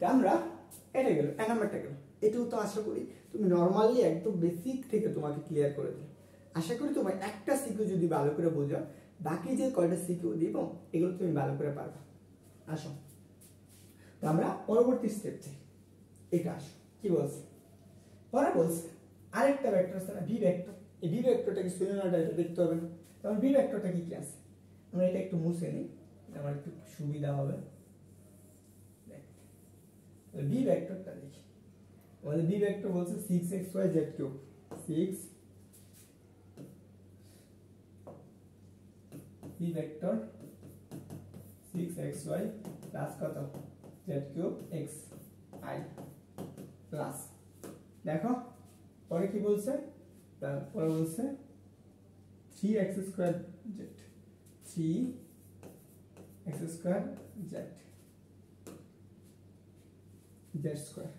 তা আমরা এটা গেল এক নাম্বারটা গেল। এটাও তো আশা করি তুমি নর্মালি একদম বেসিক থেকে তোমাকে ক্লিয়ার করে দিই। আশা করি তোমার একটা সিকিউ যদি ভালো করে বোঝো, বাকি যে কয়টা সিকিউ দিব এগুলো তুমি ভালো করে পারবা। আসো তো আমরা পরবর্তী স্টেপ চাই। এটা আসো কি বলছে পরে বলছে আরেকটা ভেক্টর আছে না ভি ভেক্টর। এই ভি ভেক্টরটা কি সলিনয়েড এটা দেখতে হবে না? তখন ভি ভেক্টরটা কি কি আছে আমরা এটা একটু মুছে নিই, আমার একটু সুবিধা হবে। ভি ভেক্টরটা দেখি। আমাদের ভি ভেক্টর বলছে 6xyz cube 6 V vector 6xy plus কত z cube x i plus দেখো পরে কি বলছে, পরে বলছে 3x square z 3x square z z square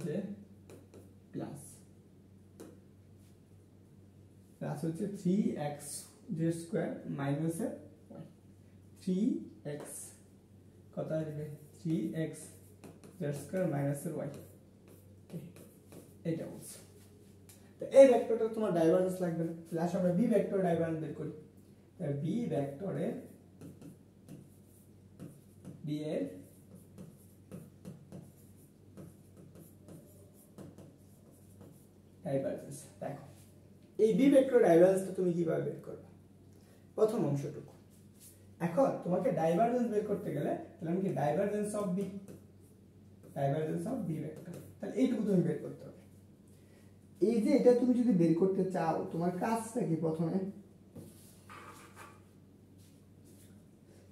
j plus plus হচ্ছে 3x z square minus y 3x কত আসবে 3x z square minus y এটা বলছে। তো এই ভেক্টরটা তোমার ডাইভারজেন্স লাগবে না, তাহলে আমরা বি ভেক্টর ডাইভারজেন্স বের করি। তাহলে বি ভেক্টরের বি এর ডাইভারজেন্স দেখো। এই বি ভেক্টর ডাইভারজেন্সটা তুমি কিভাবে বের করবে? প্রথম অংশটুকু এখন তোমাকে ডাইভারজেন্স বের করতে গেলে তাহলে আমি কি ডাইভারজেন্স অফ বি ভেক্টর, তাহলে এইটুকু তুমি বের করতে হবে। এই যে এটা তুমি যদি বের করতে চাও তোমার কাজটা কি প্রথমে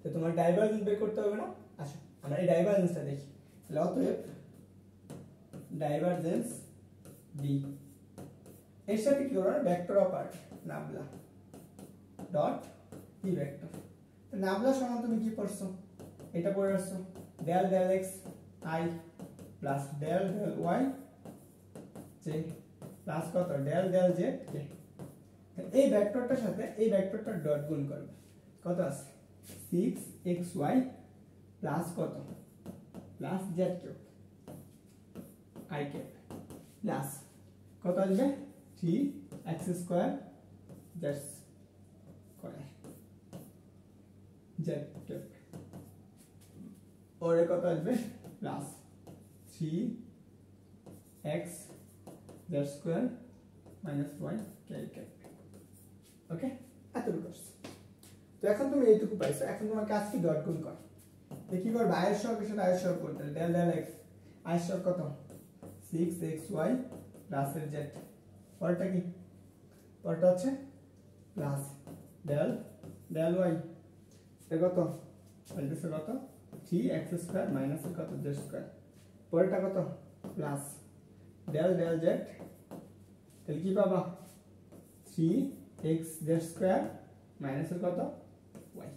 তো তোমার ডাইভারজেন্স বের করতে হবে না। আসো আমরা এই ডাইভারজেন্সটা দেখি। তাহলে অতএব ডাইভারজেন্স বি এর সাথে কি করবে vector of r nabla dot b vector. Nabla সমান তুমি কি পড়ছো এটা পড়ে আসছো del del x i plus del del y j plus কত ডেল ডেল জেড কে। এই ভেক্টরটার সাথে এই ভেক্টরটার ডট গুণ করবে কত আছে 6xy প্লাস কত plus Z cube I k plus কত আসবে 3x square Z square Z cube और কত আসবে plus 3x z square minus y কে। ওকে এতটুকু আসছে। তো এখন তুমি এইটুকু পাইছো, এখন তোমার কাজ কি ডট গুণ কর। দেখি করবে আয়ের সহগের সাথে আয়ের সহগ করতে ডেল ডেল x আয়ের সহগ কত 6xy প্লাস এর z পরটা কি পরটা হচ্ছে প্লাস ডেল ডেল y এর কত বলতেছে কত 3x স্কয়ার মাইনাস এর কত z স্কয়ার পরটা কত প্লাস ডেল ডেল z তাহলে কি পাবা 3x z স্কয়ার মাইনাস এর কত y।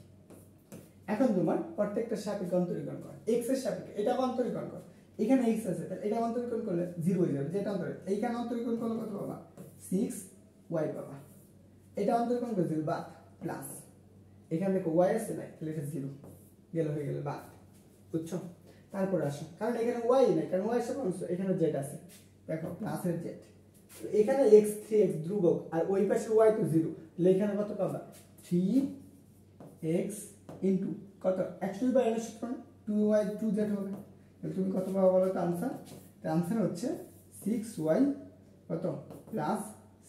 এখন তোমার প্রত্যেকটা সাপেক্ষে অন্তরীকরণ কর। x এর সাপেক্ষে এটা অন্তরীকরণ কর, এখানে x আছে তাহলে এটা অন্তরীকরণ করলে 0 হয়ে যাবে, যেটা অন্তরীকরণ এইখানে অন্তরীকরণ করলে কত পাবা 6y পাবা, এটা অন্তরীকরণ করলে 0 বাদ প্লাস এখানে দেখো y আছে না তাহলে এটা 0 গেল হয়ে গেল বাদ। বুঝছো? তারপর আসো কারণ এখানে y নাই কারণ y সমান এখানে z আছে দেখো প্লাস এর z এখানে x 3x ধ্রুবক আর ওই পাশে y তো 0 তাহলে এখানে কত পাবা 3x ইনটু কত x2 বাই n সমান 2y 2z হবে। তাহলে তুমি কত পাবা বলো তো आंसर? তো आंसर হচ্ছে 6y কত প্লাস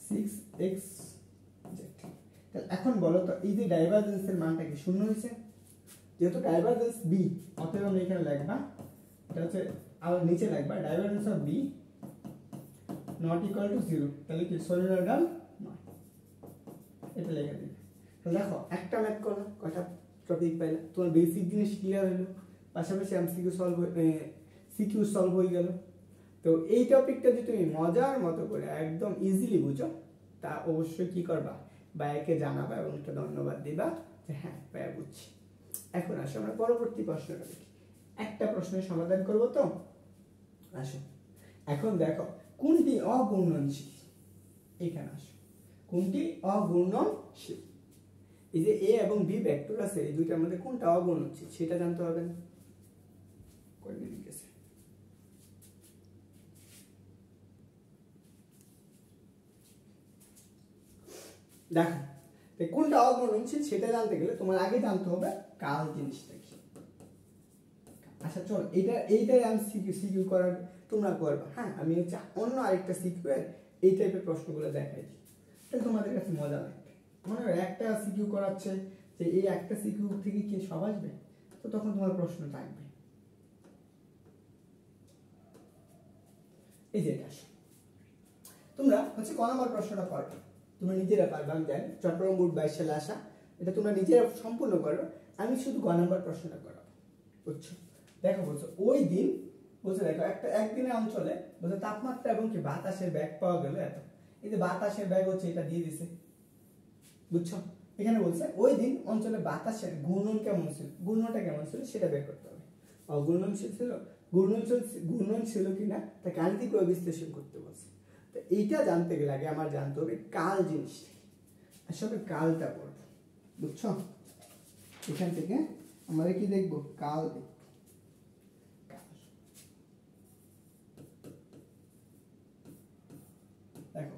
6x z। তাহলে এখন বলো তো এই যে ডাইভারজেন্সের মানটা কি শূন্য হয়েছে? যেহেতু ডাইভারজেন্স b অতএব আমরা এখানে লিখবা এটা হচ্ছে আর নিচে লিখবা divergence of b not equal to 0 তাহলে কি সলিনয়েডাল নয়, এটা লিখে দিই। তাহলে দেখো একটা ম্যাথ করো কয়টা টপিক পাইলা, তোমার বেসিক জিনিস ক্লিয়ার হলো, পাশাপাশি এমসিকিউ সলভ সিকিউ সলভ হয়ে গেল। তো এই টপিকটা যদি তুমি মজার মতো করে একদম ইজিলি বুঝো তা অবশ্যই কি করবা ভাইয়াকে জানাবা এবং একটা ধন্যবাদ দিবা যে হ্যাঁ ভাইয়া বুঝছি। এখন আসো আমরা পরবর্তী প্রশ্নটা দেখি, একটা প্রশ্নের সমাধান করব। তো আসো এখন দেখো কোনটি অঘূর্ণনশীল, এখানে আসো কোনটি অঘূর্ণনশীল। এই যে এ এবং বি ভেক্টর আছে এই দুইটার মধ্যে কোনটা অগুণনশীল সেটা জানতে হবে না। কয় মিনিট গেছে? দেখো কোনটা অগুণনশীল সেটা জানতে গেলে তোমার আগে জানতে হবে কাল জিনিসটা কি। আচ্ছা চলো এইটাই আমি সিকিউ করার তোমরা করবা। হ্যাঁ আমি হচ্ছে অন্য আরেকটা সিকিউ এই টাইপের প্রশ্নগুলো দেখাই দিই, তাহলে তোমাদের কাছে মজা লাগবে। মনে হয় একটা সিকিউ করাচ্ছে যে এই একটা সিকিউ থেকে কি সব আসবে, তো তখন তোমার প্রশ্ন থাকবে। এই যে তোমরা হচ্ছে ক নম্বর প্রশ্নটা করবে, তোমরা নিজেরা পারবে আমি জানি, চট্টগ্রাম বোর্ড 22 সালে আসা, এটা তোমরা নিজেরা সম্পূর্ণ করো, আমি শুধু গ নম্বর প্রশ্নটা করাবো। বুঝছো? দেখো বলছো ওই দিন, বলছো দেখো একদিনের অঞ্চলে বলছো তাপমাত্রা এবং কি বাতাসের ব্যাগ পাওয়া গেল এত। এই যে বাতাসের ব্যাগ হচ্ছে এটা দিয়ে দিছে, বুঝছো? এখানে বলছে ওই দিন অঞ্চলে বাতাসের ঘূর্ণন কেমন ছিল, ঘূর্ণনটা কেমন ছিল সেটা বের করতে হবে। অঘূর্ণনশীল ছিল, ঘূর্ণন ছিল কিনা তা গাণিতিক বিশ্লেষণ করতে বলছে। তো এইটা জানতে গেলে আগে আমার জানতে হবে কাল জিনিসটা, আসলে কালটা পড়বো। বুঝছো? এখান থেকে আমরা কি দেখবো, কাল দেখবো। দেখো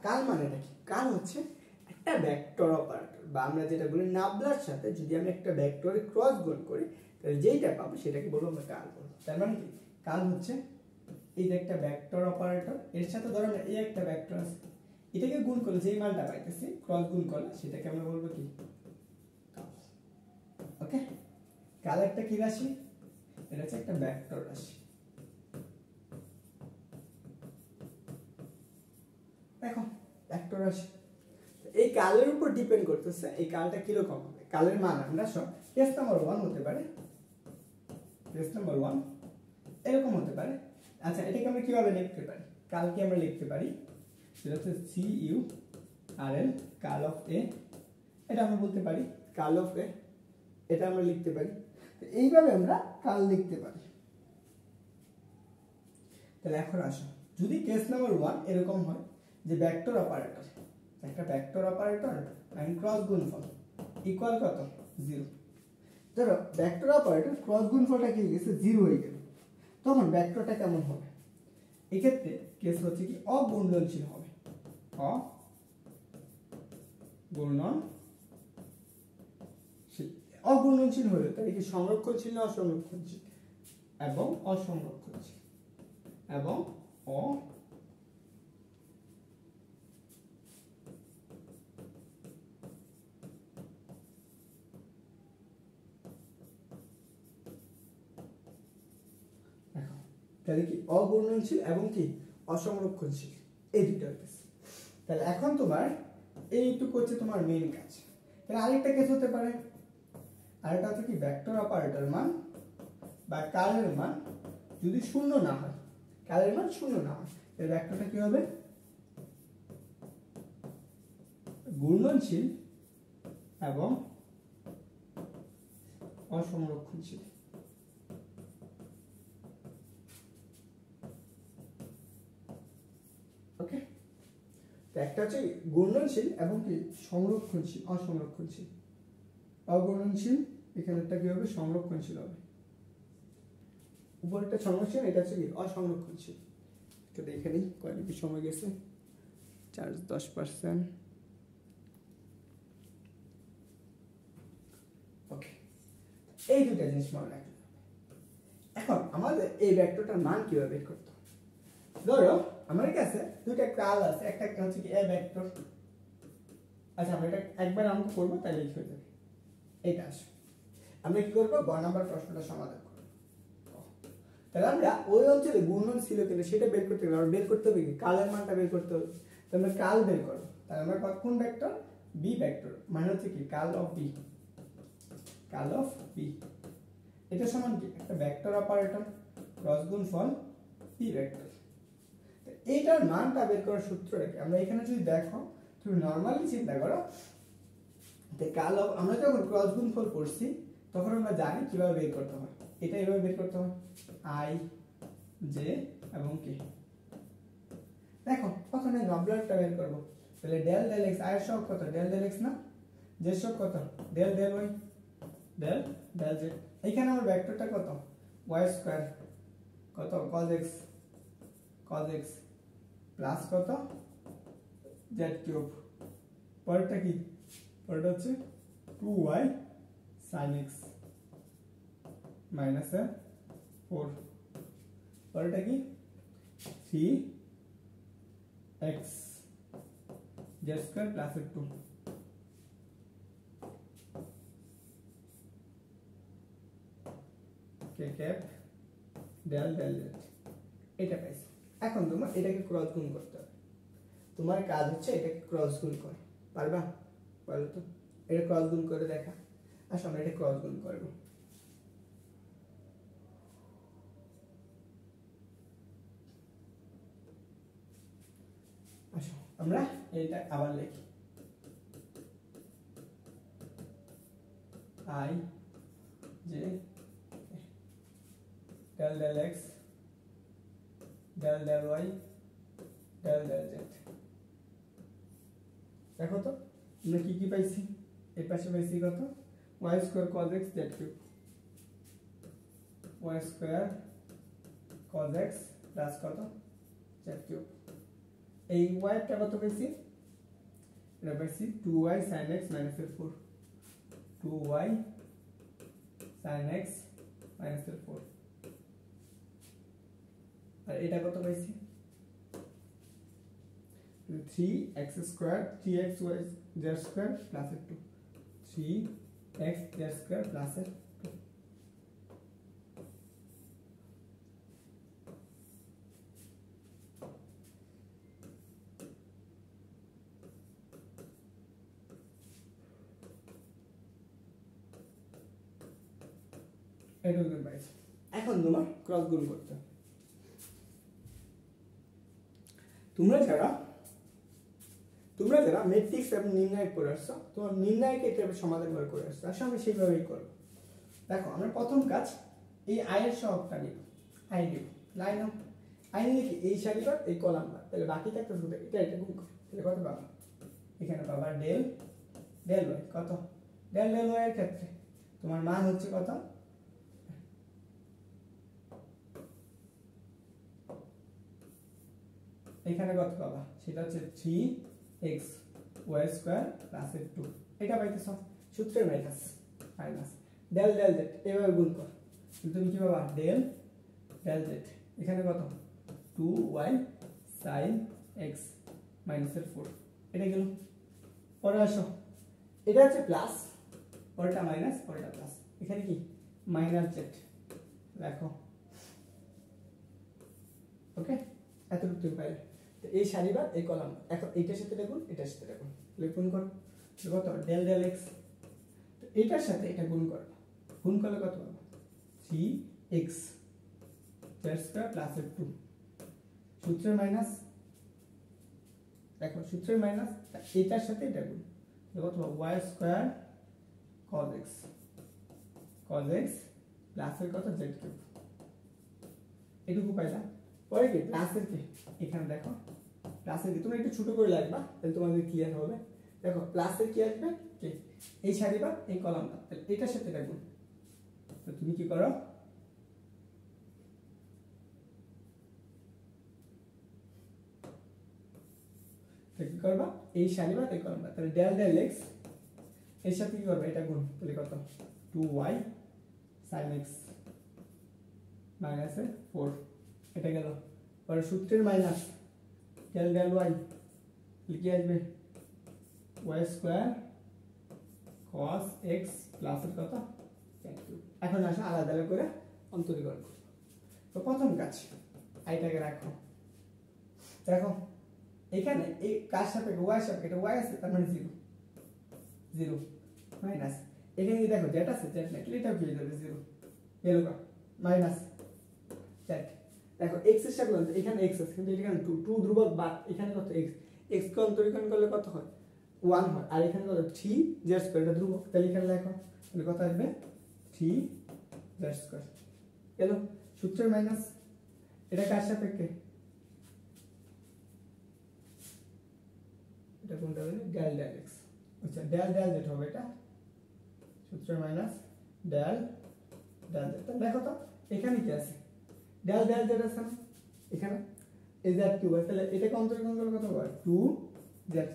কাল মানেটা কি? কাল হচ্ছে একটা ভেক্টর অপারেটর, বা আমরা যেটা বলি নাবলার সাথে যদি আমি একটা ভেক্টরের ক্রস গুণ করি তাহলে যেইটা পাবো সেটাকে বলবো আমরা কাল বলবো। তার মানে কি কাল হচ্ছে এই যে একটা ভেক্টর অপারেটর, এর সাথে ধরো আমরা এই একটা ভেক্টর আছে, এটাকে গুণ করলে যেই মানটা পাইতেছি ক্রস গুণ করলে সেটাকে আমরা বলবো কি কাল। ওকে, কাল একটা কি রাশি? এটা হচ্ছে একটা ভেক্টর রাশি। দেখো ভেক্টর রাশি এই কালের উপর ডিপেন্ড করতেছে এই কালটা কিরকম হবে। কালের মান আমরা সব কেস নাম্বার 1 হতে পারে, কেস নাম্বার 1 এরকম হতে পারে। আচ্ছা এটাকে আমরা কিভাবে লিখতে পারি? কালকে আমরা লিখতে পারি সেটা হচ্ছে CURL কাল অফ এ, এটা আমরা বলতে পারি কাল অফ এ, এটা আমরা লিখতে পারি। এইভাবে আমরা কাল লিখতে পারি। তাহলে এখন আসো, যদি কেস নাম্বার 1 এরকম হয় যে ভেক্টর অপারেটর, একটা ভেক্টর অপারেটর এন্ড ক্রস গুণফল ইকুয়াল কত 0, ধরো ভেক্টর অপারেটর ক্রস গুণফলটা কি গেছে 0 হয়ে গেল, তখন ভেক্টরটা কেমন হবে? এই ক্ষেত্রে কেস হচ্ছে কি অঘূর্ণনশীল হবে। অঘূর্ণনশীল হলে তাহলে কি সংরক্ষণশীল না অসংরক্ষণশীল? এবং অসংরক্ষণশীল এবং তাহলে কি অঘূর্ণনশীল এবং কি অসংরক্ষণশীল, এই দুটো হচ্ছে। তাহলে এখন তোমার এইটুকু হচ্ছে তোমার মেইন কাজ। তাহলে আরেকটা কেস হতে পারে, আরেকটা হচ্ছে কি ভেক্টর অপারেটর মান বা কালের মান যদি শূন্য না হয়, কালের মান শূন্য না হয় তাহলে ভেক্টরটা কি হবে? ঘূর্ণনশীল এবং অসংরক্ষণশীল। ওকে, একটা হচ্ছে ঘূর্ণনশীল এবং কি সংরক্ষণশীল অসংরক্ষণশীল। অঘূর্ণনশীল এখানেরটা কি হবে? সংরক্ষণশীল হবে। উপরেরটা সংরক্ষণশীল, এটা হচ্ছে কি অসংরক্ষণশীল। তো দেখে নিই কয় মিনিট সময় গেছে, চার্জ 10%। ওকে, এই দুটো জিনিস মনে রাখতে হবে। এখন আমাদের এই ভেক্টরটার মান কিভাবে বের করতে হবে? ধরো আমার কাছে দুটো কাল আছে, একটা হচ্ছে কি এ ভেক্টর। আচ্ছা আমরা এটা একবার অঙ্ক করব তাহলে লিখে যাবে। এটা আসে আমরা কি করব, গ নাম্বার প্রশ্নটা সমাধান করব। তাহলে আমরা ওই অঞ্চলে ঘূর্ণন ছিল কিনা সেটা বের করতে হবে। বের করতে হবে কি কালের মানটা বের করতে হবে। তাহলে আমরা কাল বের করব। তাহলে আমরা কোন ভেক্টর? বি ভেক্টর, মানে হচ্ছে কি কাল অফ বি, কাল অফ বি। এটা সমান কি একটা ভেক্টর অপারেটর ক্রস গুণফল বি ভেক্টর। এইটার মানটা বের করার সূত্রটা কি? আমরা এখানে যদি দেখো, তুমি নরমালি চিন্তা করো, কাল অফ আমরা যখন ক্রস গুণফল করছি তখন আমরা জানি কিভাবে বের করতে হয়। এটা এইভাবে বের করতে হয়, আই জে এবং কে। দেখো কখন এই নবলারটা বের করব, তাহলে ডেল ডেল এক্স, আয়ের সহগ কত? ডেল ডেল এক্স না? জেড সব কত del del y del del z. এখানে আমার ভেক্টরটা কত ওয়াই স্কয়ার কত cos x প্লাস কত জেড কিউব। পরেরটা কি পরেরটা হচ্ছে 2y sin x মাইনাস 4। পরেরটা কি 3x জেড স্কয়ার প্লাস 2। কে ক্যাপ ডেল ডেল জেড এটা পাইছো। এখন তোমার এটাকে ক্রস গুণ করতে হবে। তোমার কাজ হচ্ছে এটাকে ক্রস গুণ করা। পারবা? বলো তো এটা ক্রস গুণ করে দেখা। আসো আমরা এটা ক্রস গুণ করব। আসো আমরা এটা আবার লিখি i j del del x del del y del del z। দেখো তো আমরা কি কি পাইছি, এই পাশে পাইছি কত y square cos x z cube y square cos x plus কত z কিউব। এই y টা কত পাইছি, এটা পাইছি 2y sin x minus 4 2y sin x minus 4। আর এটা কত পাইছি 3x square 3x y z square plus 2 3x z square plus 2। এটা গুণ পাইছি। এখন তোমার ক্রস গুণ করতে হবে। তোমরা যারা ম্যাট্রিক্স এবং নির্ণায়ক পড়ে আসছো, তোমার নির্ণায়ক এটা সমাধান করে আসছো, আসলে আমি সেইভাবেই করব। দেখো আমরা প্রথম কাজ এই আই এর সহগটা নিব, আই নিব লাইন অফ আই নিলে কি এই সারিবার এই কলামবার, তাহলে বাকি থাকতে শুধু এটা গুণ করো, তাহলে কত পাবা এখানে পাবা ডেল ডেল ওয়াই কত ডেল ডেল ওয়াই এর ক্ষেত্রে তোমার মান হচ্ছে কত এখানে কত পাবা সেটা হচ্ছে 3x y স্কয়ার প্লাস 2। এটা পাইতেছো সূত্রের মাইনাস ডেল ডেল z এভাবে গুণ কর, তুমি কি পাবা ডেল ডেল z এখানে কত 2y sin x minus 4। এটা গেল। পরে আসো এটা হচ্ছে প্লাস, পরেরটা মাইনাস, পরেরটা প্লাস, এখানে কি মাইনাস z লেখো। ওকে এতটুকু তুমি পাইলে। তো এই সারিবার এই কলাম এখন এইটার সাথে দেখুন এটার সাথে দেখুন, গুণ করো কত ডেল ডেল x। তো এটার সাথে এটা গুণ করো, গুণ করলে কত পাবো 3x z স্কয়ার প্লাস 2। সূত্রের মাইনাস দেখো সূত্রের মাইনাস এটার সাথে এটা গুণ কত পাবো y square cos x plus এর কত z কিউব। এটুকু পাইলা। পরে কি প্লাসের কি এখানে দেখো প্লাসের কি তোমরা একটু ছোট করে লাগবা, তাহলে তোমাদের ক্লিয়ার হবে। দেখো প্লাসের কি আসবে কি এই সারিবার এই কলামটা, তাহলে এটার সাথে এটা গুণ। তো তুমি কি করো কি করবা এই সারিবার এই কলামটা, তাহলে ডেল ডেল x এর সাথে কি করবে এটা গুণ, তাহলে কত 2y sin x minus 4। এটা গেল। পরে সূত্রের মাইনাস ডেল ডেল y লিখে আসবে y square cos x plus এর কত। এখন আসো আলাদা আলাদা করে অন্তরীকরণ করব। তো প্রথম কাজ আইটাকে রাখো, দেখো এখানে এই কার সাথে y এর সাথে এটা y আছে তার মানে 0 0 মাইনাস এখানে দেখো যেটা আছে যেটা নাই এটাও কি হয়ে যাবে 0 এলো কা মাইনাস z। দেখো x এর সাথে এখানে x আছে কিন্তু এখানে 2 2 ধ্রুবক বাদ এখানে কত x x কে অন্তরীকরণ করলে কত হয় 1 হয়, আর এখানে কত 3 z স্কয়ার এটা ধ্রুবক, তাহলে এখানে লেখো তাহলে কত আসবে 3 z স্কয়ার। এলো সূত্রের মাইনাস এটা কার সাপেক্ষে এটা কোনটা হবে ডেল ডেল x আচ্ছা ডেল ডেল জেড হবে এটা সূত্র মাইনাস ডেল ডেল জেড। দেখো তো এখানে কি আছে ডেল ডেল জেড আছে না এখানে এই জেড কিউব তাহলে এটাকে অন্তর্গণ করলে কত হবে 2 জেড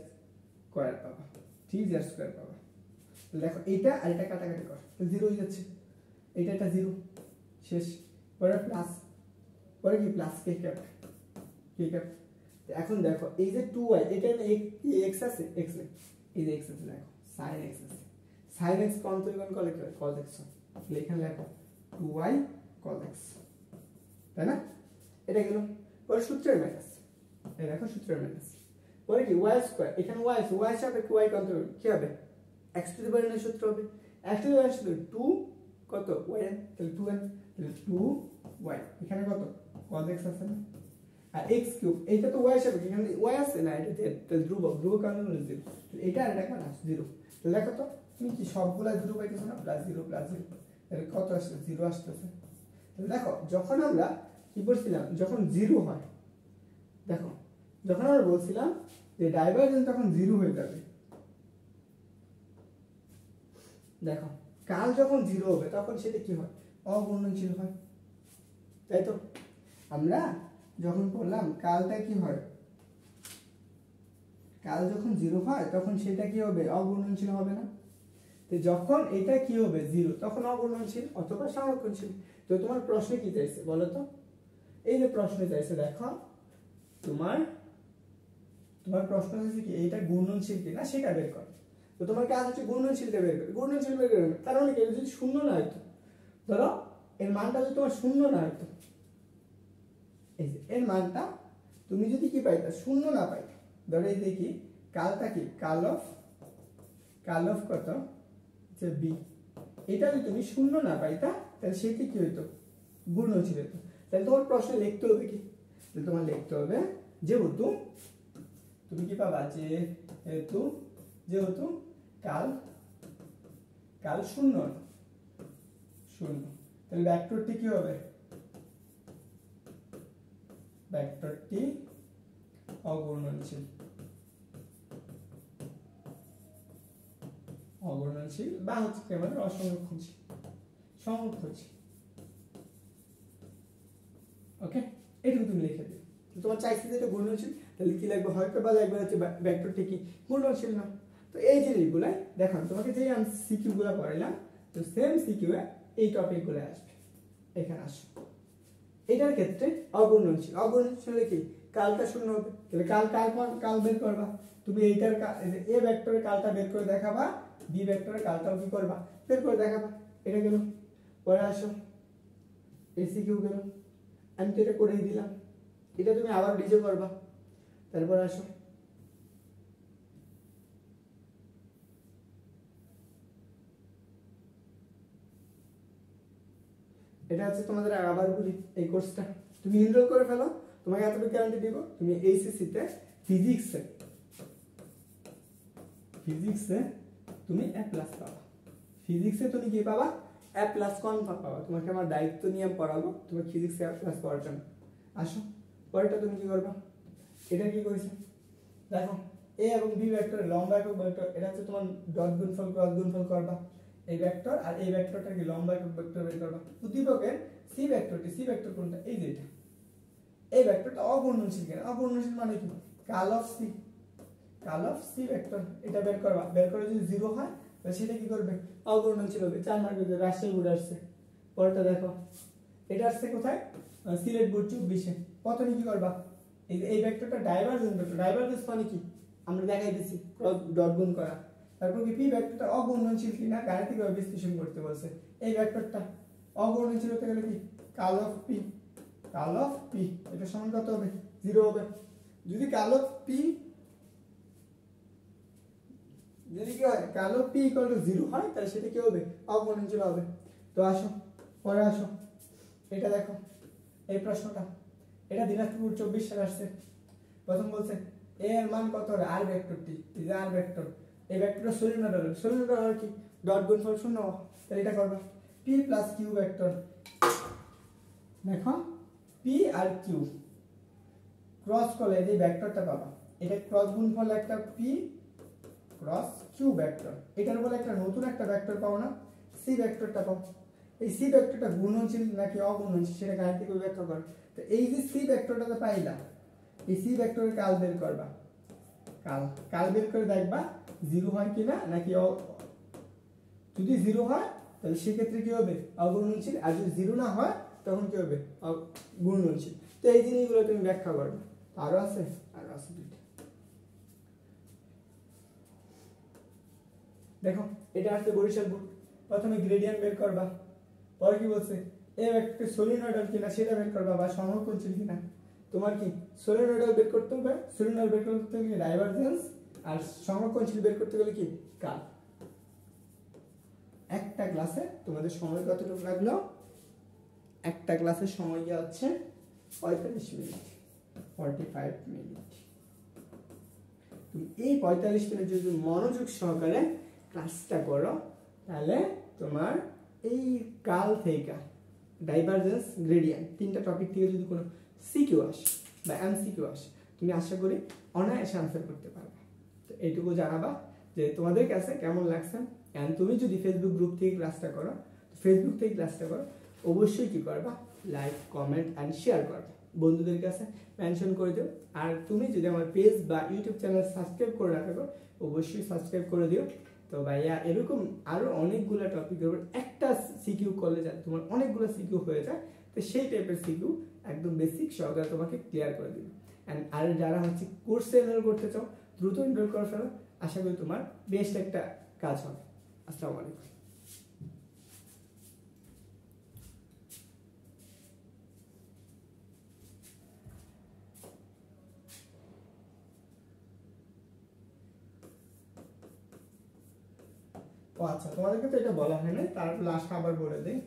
স্কয়ার পাবা 3 জেড স্কয়ার পাবা। দেখো এটা আর এটা কাটাকাটি কর তো 0 হয়ে যাচ্ছে এটা এটা 0 শেষ পরে প্লাস পরে কি প্লাস কে ক্যাপ এখন দেখো এই যে 2y এটা x আছে x নেই এই যে x আছে দেখো sin x আছে sin x অন্তর্গণ করলে কি হয় cos x তাহলে এখানে দেখো 2y cos x তাই না এটা গেল পরে সূত্রের মাইনাস এই দেখো সূত্রের মাইনাস পরে কি y স্কয়ার এখানে y আছে y সাথে y অন্তর্গণ কি হবে x to the power n সূত্র হবে x টু দি পাওয়ার সূত্র 2 কত y তাহলে 2n তাহলে 2y এখানে কত cos x আছে না আর x কিউব এইটা তো y হিসেবে এখানে y আছে না এটা তাহলে ধ্রুবক কারণে 0 তাহলে এটা আর এটা প্লাস 0 তাহলে দেখো তো তুমি কি সবগুলা 0 পাইতেছো না প্লাস 0 তাহলে কত আসছে 0 আসতেছে। তাহলে দেখো যখন আমরা কি বলছিলাম যখন 0 হয় দেখো যখন আমরা বলছিলাম যে ডাইভারজেন্স যখন 0 হয়ে যাবে দেখো কাল যখন 0 হবে তখন সেটা কি হয় অঘূর্ণনশীল হয় তাই তো আমরা যখন বললাম কালটা কি হয় কাল যখন 0 হয় তখন সেটা কি হবে অঘূর্ণনশীল হবে না তো যখন এটা কি হবে 0 তখন অঘূর্ণনশীল অথবা সংরক্ষণশীল। তো তোমার প্রশ্নে কি চাইছে বলো তো এই যে প্রশ্নে চাইছে দেখো তোমার প্রশ্ন হচ্ছে কি এইটা ঘূর্ণনশীল কিনা সেটা বের কর। তো তোমার কাজ হচ্ছে ঘূর্ণনশীলটা বের করা ঘূর্ণনশীল বের করবে তার মানে কি যদি শূন্য না হইতো ধরো এর মানটা যদি তোমার শূন্য না হইতো এই যে এর মানটা তুমি যদি কি পাইতা শূন্য না পাইতা ধরো এই দেখি কালটা কি কাল অফ কত যে বি এটা যদি তুমি শূন্য না পাইতা তাহলে সেটা কি হইতো ঘূর্ণনশীল হইতো। তাহলে তোমার প্রশ্নে লিখতে হবে কি তাহলে তোমার লিখতে হবে যেহেতু তুমি কি পাবা যেহেতু কাল শূন্য তাহলে ভেক্টরটি কি হবে ভেক্টরটি অঘূর্ণনশীল বা হচ্ছে কি আমাদের সংরক্ষণশীল ওকে এটুকু তুমি লিখে দিও। তোমার চাইছে যেটা ঘূর্ণনশীল তাহলে কি লাগবে হয়তো বা লাগবে হচ্ছে ভেক্টরটি কি ঘূর্ণনশীল না। তো এই জিনিসগুলো দেখো তোমাকে যে আমি সিকিউ গুলো পড়াইলাম তো সেম সিকিউ এই টপিক গুলো আসবে এখানে আসো এটার ক্ষেত্রে অঘূর্ণনশীল কি কালটা শূন্য হবে তাহলে কাল বের করবা তুমি এইটার এ ভেক্টরের কালটা বের করে দেখাবা বি ভেক্টরের কালটাও কি করবা বের করে দেখাবা এটা গেল পরে আসো এসি কিউ গেল আমি তো এটা করেই দিলাম এটা তুমি আবার ডিজে করবা তারপর আসো এটা হচ্ছে তোমাদের আবার বলি এই কোর্সটা তুমি এনরোল করে ফেলো তোমাকে এতটুকু গ্যারান্টি দিব তুমি এইচএসসি তে ফিজিক্সে তুমি A+ পাবা ফিজিক্সে তুমি কি পাবা A+ কনফার্ম পাবা তোমাকে আমার দায়িত্ব নিয়ে পড়াবো তুমি ফিজিক্সে A+ পড়ার জন্য আসো পরেরটা তুমি কি করবা এটা কি করেছো দেখো A এবং B ভেক্টরের লম্বা একক ভেক্টর এটা হচ্ছে তোমার ডট গুণফল ক্রস গুণফল করবা এই ভেক্টর আর এই ভেক্টরটা কি লম্বা একক ভেক্টর বের করবা উদ্দীপকের সি ভেক্টর কোনটা এই যে এটা এই ভেক্টরটা অঘূর্ণনশীল কেন অঘূর্ণনশীল মানে কি কাল অফ সি ভেক্টর এটা বের করবা বের করে যদি 0 হয় তাহলে সেটা কি করবে অঘূর্ণনশীল হবে 4 মার্কের যে রাজশাহী বোর্ড আসছে পরেরটা দেখো এটা আসছে কোথায় সিলেট বোর্ড 24 এ প্রথমে কি করবা এই ভেক্টরটা ডাইভারজেন্স মানে কি আমরা দেখাই দিছি ক্রস ডট গুণ করা তারপর কি পি ভেক্টরটা অঘূর্ণনশীল কিনা গাণিতিকভাবে বিশ্লেষণ করতে বলছে এই ভেক্টরটা অঘূর্ণনশীল হতে গেলে কি কাল অফ পি এটা সমান কত হবে 0 হবে যদি কাল অফ পি যদি কি হয় কাল অফ পি ইকুয়াল টু 0 হয় তাহলে সেটা কি হবে অঘূর্ণনশীল হবে। তো আসো পরে আসো এটা দেখো এই প্রশ্নটা এটা দিনাজপুর 24 সালে আসছে প্রথম বলছে a এর মান কত হবে আর ভেক্টরটি এই যে আর ভেক্টর এই ভেক্টরটা সলিউশন আর কি ডট গুণফল 0 তাহলে এটা করবা p প্লাস q ভেক্টর দেখো p আর q ক্রস করলে এই ভেক্টরটা পাবা এটা ক্রস গুণফল একটা p ক্রস কিউ ভেক্টর, এটার বলে একটা নতুন একটা ভেক্টর পাও না, সি ভেক্টরটা পাও। এই সি ভেক্টরটা গুণনশীল নাকি অগুণনশীল সেটা গাণিতিক ব্যাখ্যা কর। তো এই যে সি ভেক্টরটা তো পাইলা, এই সি ভেক্টরের কাল বের করবা, কাল বের করে দেখবা জিরো হয় কিনা নাকি, যদি জিরো হয় তাহলে সেক্ষেত্রে কি হবে অগুণনশীল, আর যদি জিরো না হয় তখন কি হবে গুণনশীল। তো এই জিনিসগুলো তুমি ব্যাখ্যা করবে। আরো আছে দুইটা। দেখো এটা আসছে বরিশাল বোর্ড, প্রথমে গ্রেডিয়েন্ট বের করবা, পরে কি বলছে এ ভেক্টর সলিনয়েডাল কিনা সেটা বের করবা, বা সমকোণশীল কিনা। তোমার কি সলিনয়েডাল বের করতে হবে, সলিনয়েডাল বের করতে গেলে ডাইভারজেন্স, আর সমকোণশীল বের করতে গেলে কি কাল। একটা ক্লাসে তোমাদের সময় কতটুকু লাগলো, একটা ক্লাসের সময় গিয়ে হচ্ছে 45 মিনিট, 45 মিনিট। তুমি এই 45 মিনিট যদি মনোযোগ সহকারে ক্লাসটা করো তাহলে তোমার এই কাল থেকে ডাইভারজেন্স গ্রেডিয়েন্ট তিনটা টপিক থেকে যদি কোনো সিকিউ আসে বা এমসিকিউ আসে তুমি আশা করি অনায়াসে আনসার করতে পারবে। তো এইটুকু জানাবা যে তোমাদের কাছে কেমন লাগছে। এন্ড তুমি যদি ফেসবুক গ্রুপ থেকে ক্লাসটা করো, ফেসবুক থেকে ক্লাসটা করো, অবশ্যই কি করবা লাইক কমেন্ট অ্যান্ড শেয়ার করবে, বন্ধুদের কাছে মেনশন করে দিও। আর তুমি যদি আমার পেজ বা ইউটিউব চ্যানেল সাবস্ক্রাইব করে রাখো অবশ্যই সাবস্ক্রাইব করে দিও। তো ভাইয়া এরকম আরো অনেকগুলো টপিকের উপর একটা সিকিউ করলে যায় তোমার অনেকগুলো সিকিউ হয়ে যায়, তো সেই টাইপের সিকিউ একদম বেসিক সহকারে তোমাকে ক্লিয়ার করে দিবে। অ্যান্ড আর যারা হচ্ছে কোর্সে এনরোল করতে চাও দ্রুত এনরোল করে ফেলো, আশা করি তোমার বেস্ট একটা কাজ হবে। আসসালামু আলাইকুম। ও আচ্ছা, তোমাদেরকে তো এটা বলা হয় না, তারপর লাস্ট আবার বলে দেই।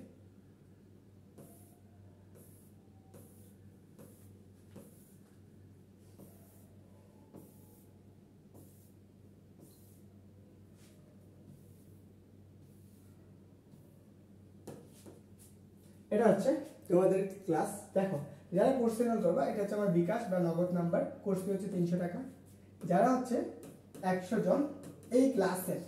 এটা হচ্ছে তোমাদের ক্লাস। দেখো যারা কোর্স এনরোল করবা, এটা হচ্ছে আমার বিকাশ বা নগদ নাম্বার, কোর্স ফি হচ্ছে 300 টাকা। যারা হচ্ছে 100 জন এই ক্লাসের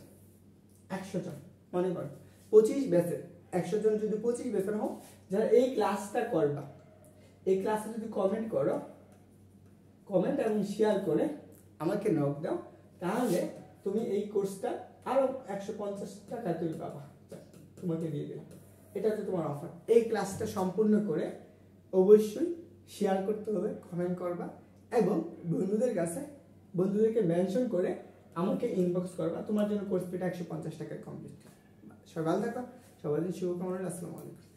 100 জন মনে কর 25 ব্যাচের 100 জন যদি 25 ব্যাচের হও, যারা এই ক্লাসটা করবা, এই ক্লাসে যদি কমেন্ট করো, কমেন্ট এবং শেয়ার করে আমাকে নক দাও, তাহলে তুমি এই কোর্সটা আরো 150 টাকা তুমি পাবা, তোমাকে দিয়ে দিলাম। এটা হচ্ছে তোমার অফার। এই ক্লাসটা সম্পূর্ণ করে অবশ্যই শেয়ার করতে হবে, কমেন্ট করবা এবং বন্ধুদেরকে মেনশন করে আমাকে ইনবক্স করবা। তোমার জন্য কোর্স ফিটা 150 টাকায় কমপ্লিট। সবাই ভালো থাকো, সবাই শুভকামনা। আসসালামু আলাইকুম।